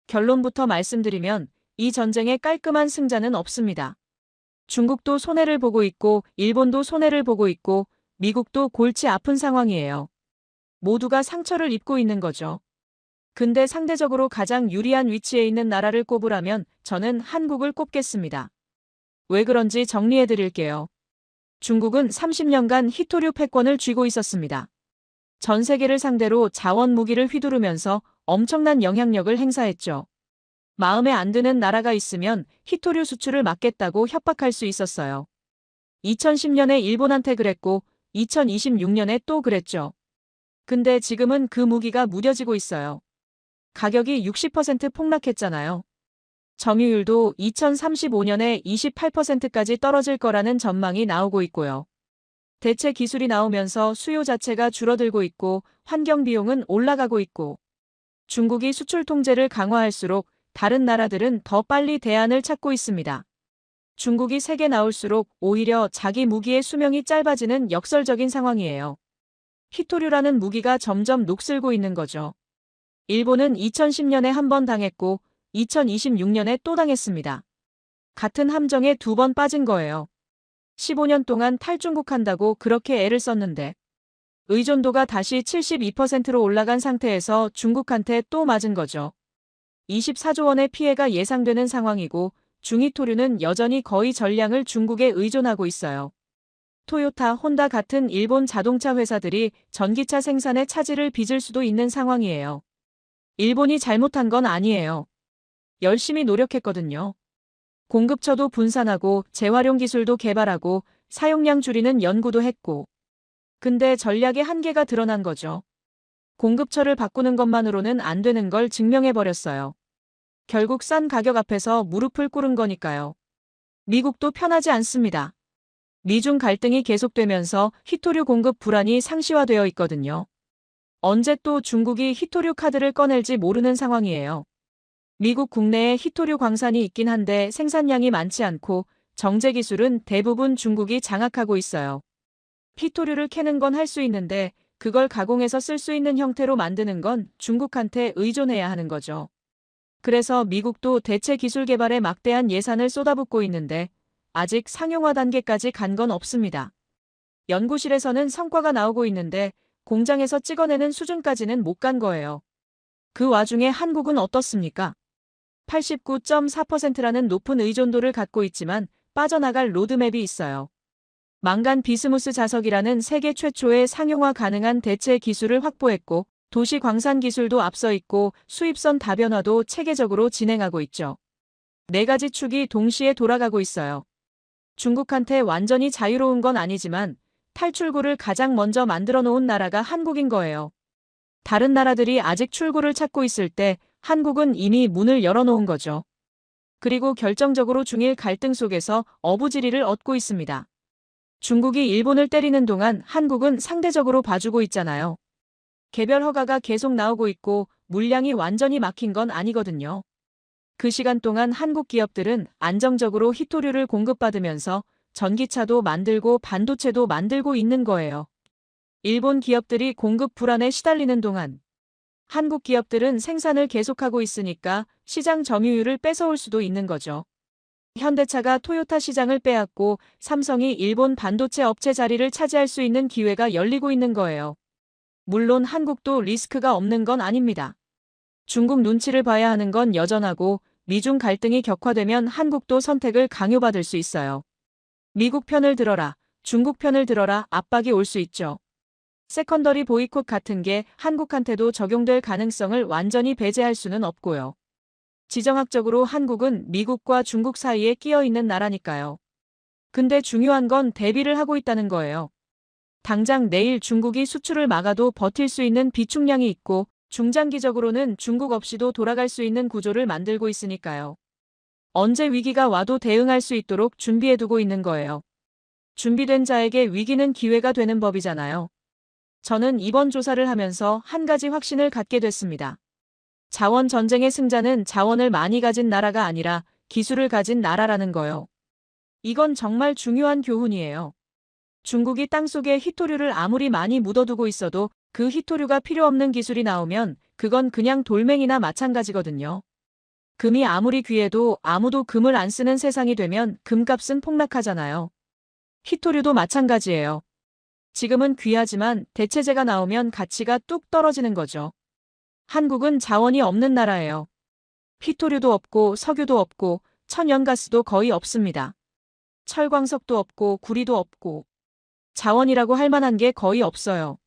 결론부터 말씀드리면 이 전쟁의 깔끔한 승자는 없습니다. 중국도 손해를 보고 있고 일본도 손해를 보고 있고 미국도 골치 아픈 상황이에요. 모두가 상처를 입고 있는 거죠. 근데 상대적으로 가장 유리한 위치에 있는 나라를 꼽으라면 저는 한국을 꼽겠습니다. 왜 그런지 정리해 드릴게요. 중국은 30년간 히토류 패권을 쥐고 있었습니다. 전 세계를 상대로 자원 무기를 휘두르면서 엄청난 영향력을 행사했죠. 마음에 안 드는 나라가 있으면 히토류 수출을 막겠다고 협박할 수 있었어요. 2010년에 일본한테 그랬고 2026년에 또 그랬죠. 근데 지금은 그 무기가 무뎌지고 있어요. 가격이 60% 폭락했잖아요. 점유율도 2035년에 28%까지 떨어질 거라는 전망이 나오고 있고요. 대체 기술이 나오면서 수요 자체가 줄어들고 있고 환경 비용은 올라가고 있고 중국이 수출 통제를 강화할수록 다른 나라들은 더 빨리 대안을 찾고 있습니다. 중국이 세게 나올수록 오히려 자기 무기의 수명이 짧아지는 역설적인 상황이에요. 히토류라는 무기가 점점 녹슬고 있는 거죠. 일본은 2010년에 한 번 당했고 2026년에 또 당했습니다. 같은 함정에 2번 빠진 거예요. 15년 동안 탈중국한다고 그렇게 애를 썼는데 의존도가 다시 72%로 올라간 상태에서 중국한테 또 맞은 거죠. 24조 원의 피해가 예상되는 상황이고 중히토류는 여전히 거의 전량을 중국에 의존하고 있어요. 토요타, 혼다 같은 일본 자동차 회사들이 전기차 생산에 차질을 빚을 수도 있는 상황이에요. 일본이 잘못한 건 아니에요. 열심히 노력했거든요. 공급처도 분산하고 재활용 기술도 개발하고 사용량 줄이는 연구도 했고. 근데 전략의 한계가 드러난 거죠. 공급처를 바꾸는 것만으로는 안 되는 걸 증명해버렸어요. 결국 싼 가격 앞에서 무릎을 꿇은 거니까요. 미국도 편하지 않습니다. 미중 갈등이 계속되면서 히토류 공급 불안이 상시화되어 있거든요. 언제 또 중국이 히토류 카드를 꺼낼지 모르는 상황이에요. 미국 국내에 히토류 광산이 있긴 한데 생산량이 많지 않고 정제 기술은 대부분 중국이 장악하고 있어요. 히토류를 캐는 건 할 수 있는데 그걸 가공해서 쓸 수 있는 형태로 만드는 건 중국한테 의존해야 하는 거죠. 그래서 미국도 대체 기술 개발에 막대한 예산을 쏟아붓고 있는데 아직 상용화 단계까지 간 건 없습니다. 연구실에서는 성과가 나오고 있는데 공장에서 찍어내는 수준까지는 못 간 거예요. 그 와중에 한국은 어떻습니까? 89.4%라는 높은 의존도를 갖고 있지만 빠져나갈 로드맵이 있어요. 망간 비스무스 자석이라는 세계 최초의 상용화 가능한 대체 기술을 확보했고 도시 광산 기술도 앞서 있고 수입선 다변화도 체계적으로 진행하고 있죠. 4가지 축이 동시에 돌아가고 있어요. 중국한테 완전히 자유로운 건 아니지만 탈출구를 가장 먼저 만들어 놓은 나라가 한국인 거예요. 다른 나라들이 아직 출구를 찾고 있을 때 한국은 이미 문을 열어놓은 거죠. 그리고 결정적으로 중일 갈등 속에서 어부지리를 얻고 있습니다. 중국이 일본을 때리는 동안 한국은 상대적으로 봐주고 있잖아요. 개별 허가가 계속 나오고 있고 물량이 완전히 막힌 건 아니거든요. 그 시간 동안 한국 기업들은 안정적으로 히토류를 공급받으면서 전기차도 만들고 반도체도 만들고 있는 거예요. 일본 기업들이 공급 불안에 시달리는 동안 한국 기업들은 생산을 계속하고 있으니까 시장 점유율을 뺏어올 수도 있는 거죠. 현대차가 토요타 시장을 빼앗고 삼성이 일본 반도체 업체 자리를 차지할 수 있는 기회가 열리고 있는 거예요. 물론 한국도 리스크가 없는 건 아닙니다. 중국 눈치를 봐야 하는 건 여전하고 미중 갈등이 격화되면 한국도 선택을 강요받을 수 있어요. 미국 편을 들어라, 중국 편을 들어라 압박이 올 수 있죠. 세컨더리 보이콧 같은 게 한국한테도 적용될 가능성을 완전히 배제할 수는 없고요. 지정학적으로 한국은 미국과 중국 사이에 끼어 있는 나라니까요. 근데 중요한 건 대비를 하고 있다는 거예요. 당장 내일 중국이 수출을 막아도 버틸 수 있는 비축량이 있고 중장기적으로는 중국 없이도 돌아갈 수 있는 구조를 만들고 있으니까요. 언제 위기가 와도 대응할 수 있도록 준비해두고 있는 거예요. 준비된 자에게 위기는 기회가 되는 법이잖아요. 저는 이번 조사를 하면서 한 가지 확신을 갖게 됐습니다. 자원 전쟁의 승자는 자원을 많이 가진 나라가 아니라 기술을 가진 나라라는 거요. 이건 정말 중요한 교훈이에요. 중국이 땅속에 희토류를 아무리 많이 묻어두고 있어도 그 희토류가 필요 없는 기술이 나오면 그건 그냥 돌멩이나 마찬가지거든요. 금이 아무리 귀해도 아무도 금을 안 쓰는 세상이 되면 금값은 폭락하잖아요. 희토류도 마찬가지예요. 지금은 귀하지만 대체재가 나오면 가치가 뚝 떨어지는 거죠. 한국은 자원이 없는 나라예요. 희토류도 없고 석유도 없고 천연가스도 거의 없습니다. 철광석도 없고 구리도 없고 자원이라고 할 만한 게 거의 없어요.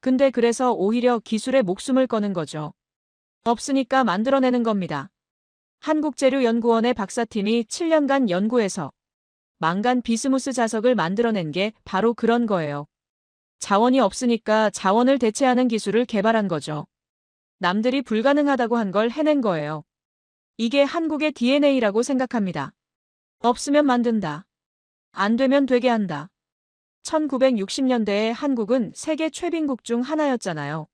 근데 그래서 오히려 기술에 목숨을 거는 거죠. 없으니까 만들어내는 겁니다. 한국재료연구원의 박사팀이 7년간 연구해서 망간 비스무스 자석을 만들어낸 게 바로 그런 거예요. 자원이 없으니까 자원을 대체하는 기술을 개발한 거죠. 남들이 불가능하다고 한 걸 해낸 거예요. 이게 한국의 DNA라고 생각합니다. 없으면 만든다. 안 되면 되게 한다. 1960년대에 한국은 세계 최빈국 중 하나였잖아요.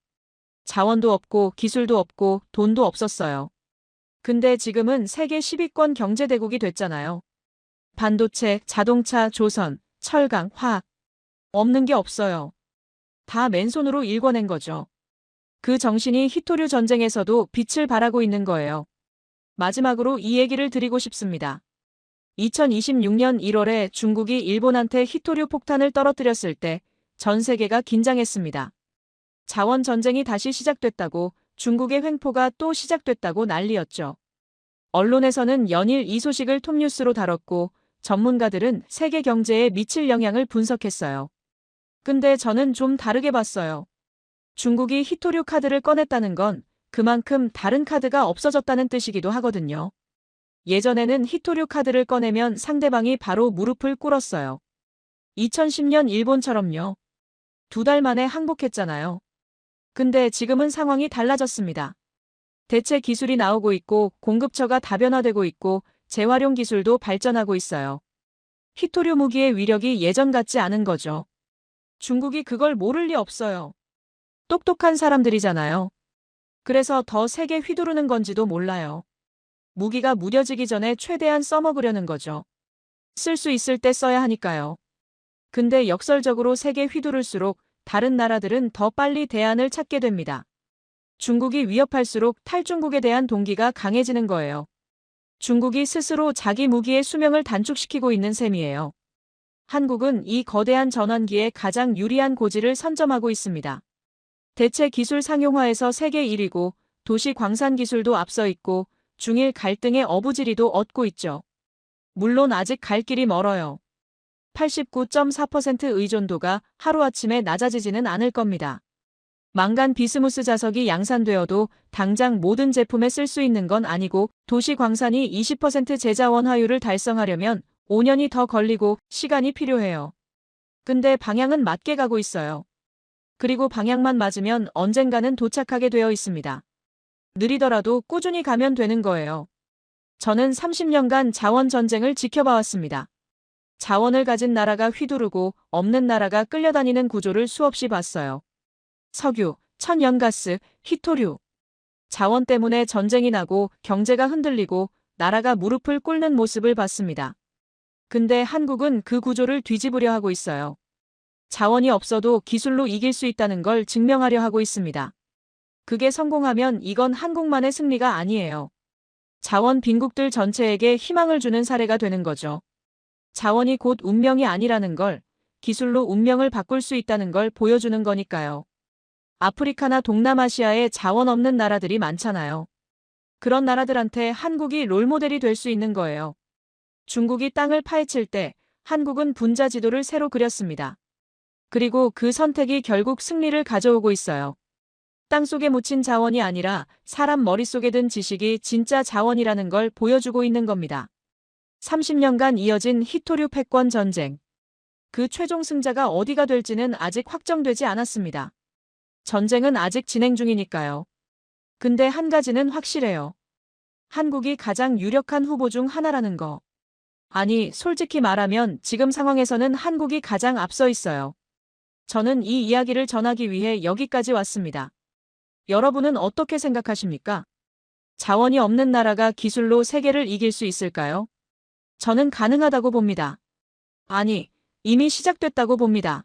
자원도 없고 기술도 없고 돈도 없었어요. 근데 지금은 세계 10위권 경제대국이 됐잖아요. 반도체, 자동차, 조선, 철강, 화학. 없는 게 없어요. 다 맨손으로 일궈낸 거죠. 그 정신이 희토류 전쟁에서도 빛을 발하고 있는 거예요. 마지막으로 이 얘기를 드리고 싶습니다. 2026년 1월에 중국이 일본한테 희토류 폭탄을 떨어뜨렸을 때 전 세계가 긴장했습니다. 자원 전쟁이 다시 시작됐다고, 중국의 횡포가 또 시작됐다고 난리였죠. 언론에서는 연일 이 소식을 톱뉴스로 다뤘고 전문가들은 세계 경제에 미칠 영향을 분석했어요. 근데 저는 좀 다르게 봤어요. 중국이 희토류 카드를 꺼냈다는 건 그만큼 다른 카드가 없어졌다는 뜻이기도 하거든요. 예전에는 희토류 카드를 꺼내면 상대방이 바로 무릎을 꿇었어요. 2010년 일본처럼요. 2달 만에 항복했잖아요. 근데 지금은 상황이 달라졌습니다. 대체 기술이 나오고 있고 공급처가 다변화되고 있고 재활용 기술도 발전하고 있어요. 희토류 무기의 위력이 예전 같지 않은 거죠. 중국이 그걸 모를 리 없어요. 똑똑한 사람들이잖아요. 그래서 더 세게 휘두르는 건지도 몰라요. 무기가 무뎌지기 전에 최대한 써먹으려는 거죠. 쓸 수 있을 때 써야 하니까요. 근데 역설적으로 세게 휘두를수록 다른 나라들은 더 빨리 대안을 찾게 됩니다. 중국이 위협할수록 탈중국에 대한 동기가 강해지는 거예요. 중국이 스스로 자기 무기의 수명을 단축시키고 있는 셈이에요. 한국은 이 거대한 전환기에 가장 유리한 고지를 선점하고 있습니다. 대체 기술 상용화에서 세계 1위고 도시 광산 기술도 앞서 있고 중일 갈등의 어부지리도 얻고 있죠. 물론 아직 갈 길이 멀어요. 89.4% 의존도가 하루아침에 낮아지지는 않을 겁니다. 망간 비스무스 자석이 양산되어도 당장 모든 제품에 쓸 수 있는 건 아니고 도시 광산이 20% 제자원화율을 달성하려면 5년이 더 걸리고 시간이 필요해요. 근데 방향은 맞게 가고 있어요. 그리고 방향만 맞으면 언젠가는 도착하게 되어 있습니다. 느리더라도 꾸준히 가면 되는 거예요. 저는 30년간 자원 전쟁을 지켜봐왔습니다. 자원을 가진 나라가 휘두르고 없는 나라가 끌려다니는 구조를 수없이 봤어요. 석유, 천연가스, 희토류. 자원 때문에 전쟁이 나고 경제가 흔들리고 나라가 무릎을 꿇는 모습을 봤습니다. 근데 한국은 그 구조를 뒤집으려 하고 있어요. 자원이 없어도 기술로 이길 수 있다는 걸 증명하려 하고 있습니다. 그게 성공하면 이건 한국만의 승리가 아니에요. 자원 빈국들 전체에게 희망을 주는 사례가 되는 거죠. 자원이 곧 운명이 아니라는 걸, 기술로 운명을 바꿀 수 있다는 걸 보여주는 거니까요. 아프리카나 동남아시아에 자원 없는 나라들이 많잖아요. 그런 나라들한테 한국이 롤모델이 될 수 있는 거예요. 중국이 땅을 파헤칠 때 한국은 분자 지도를 새로 그렸습니다. 그리고 그 선택이 결국 승리를 가져오고 있어요. 땅속에 묻힌 자원이 아니라 사람 머릿속에 든 지식이 진짜 자원이라는 걸 보여주고 있는 겁니다. 30년간 이어진 희토류 패권 전쟁. 그 최종 승자가 어디가 될지는 아직 확정되지 않았습니다. 전쟁은 아직 진행 중이니까요. 근데 한 가지는 확실해요. 한국이 가장 유력한 후보 중 하나라는 거. 아니, 솔직히 말하면 지금 상황에서는 한국이 가장 앞서 있어요. 저는 이 이야기를 전하기 위해 여기까지 왔습니다. 여러분은 어떻게 생각하십니까? 자원이 없는 나라가 기술로 세계를 이길 수 있을까요? 저는 가능하다고 봅니다. 아니, 이미 시작됐다고 봅니다.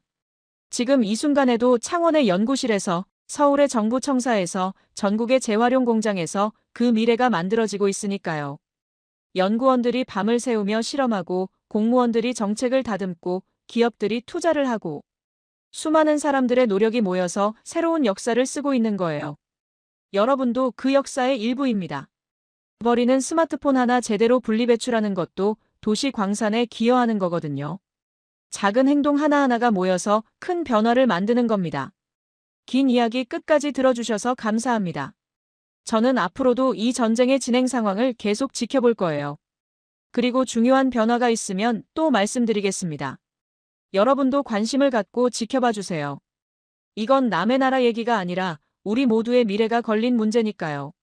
지금 이 순간에도 창원의 연구실에서, 서울의 정부 청사에서, 전국의 재활용 공장에서 그 미래가 만들어지고 있으니까요. 연구원들이 밤을 새우며 실험하고, 공무원들이 정책을 다듬고, 기업들이 투자를 하고, 수많은 사람들의 노력이 모여서 새로운 역사를 쓰고 있는 거예요. 여러분도 그 역사의 일부입니다. 버리는 스마트폰 하나 제대로 분리배출하는 것도 도시 광산에 기여하는 거거든요. 작은 행동 하나하나가 모여서 큰 변화를 만드는 겁니다. 긴 이야기 끝까지 들어주셔서 감사합니다. 저는 앞으로도 이 전쟁의 진행 상황을 계속 지켜볼 거예요. 그리고 중요한 변화가 있으면 또 말씀드리겠습니다. 여러분도 관심을 갖고 지켜봐 주세요. 이건 남의 나라 얘기가 아니라 우리 모두의 미래가 걸린 문제니까요.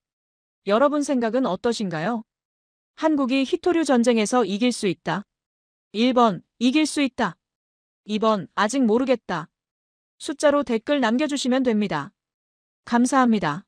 여러분 생각은 어떠신가요? 한국이 히토류 전쟁에서 이길 수 있다. 1번, 이길 수 있다. 2번, 아직 모르겠다. 숫자로 댓글 남겨주시면 됩니다. 감사합니다.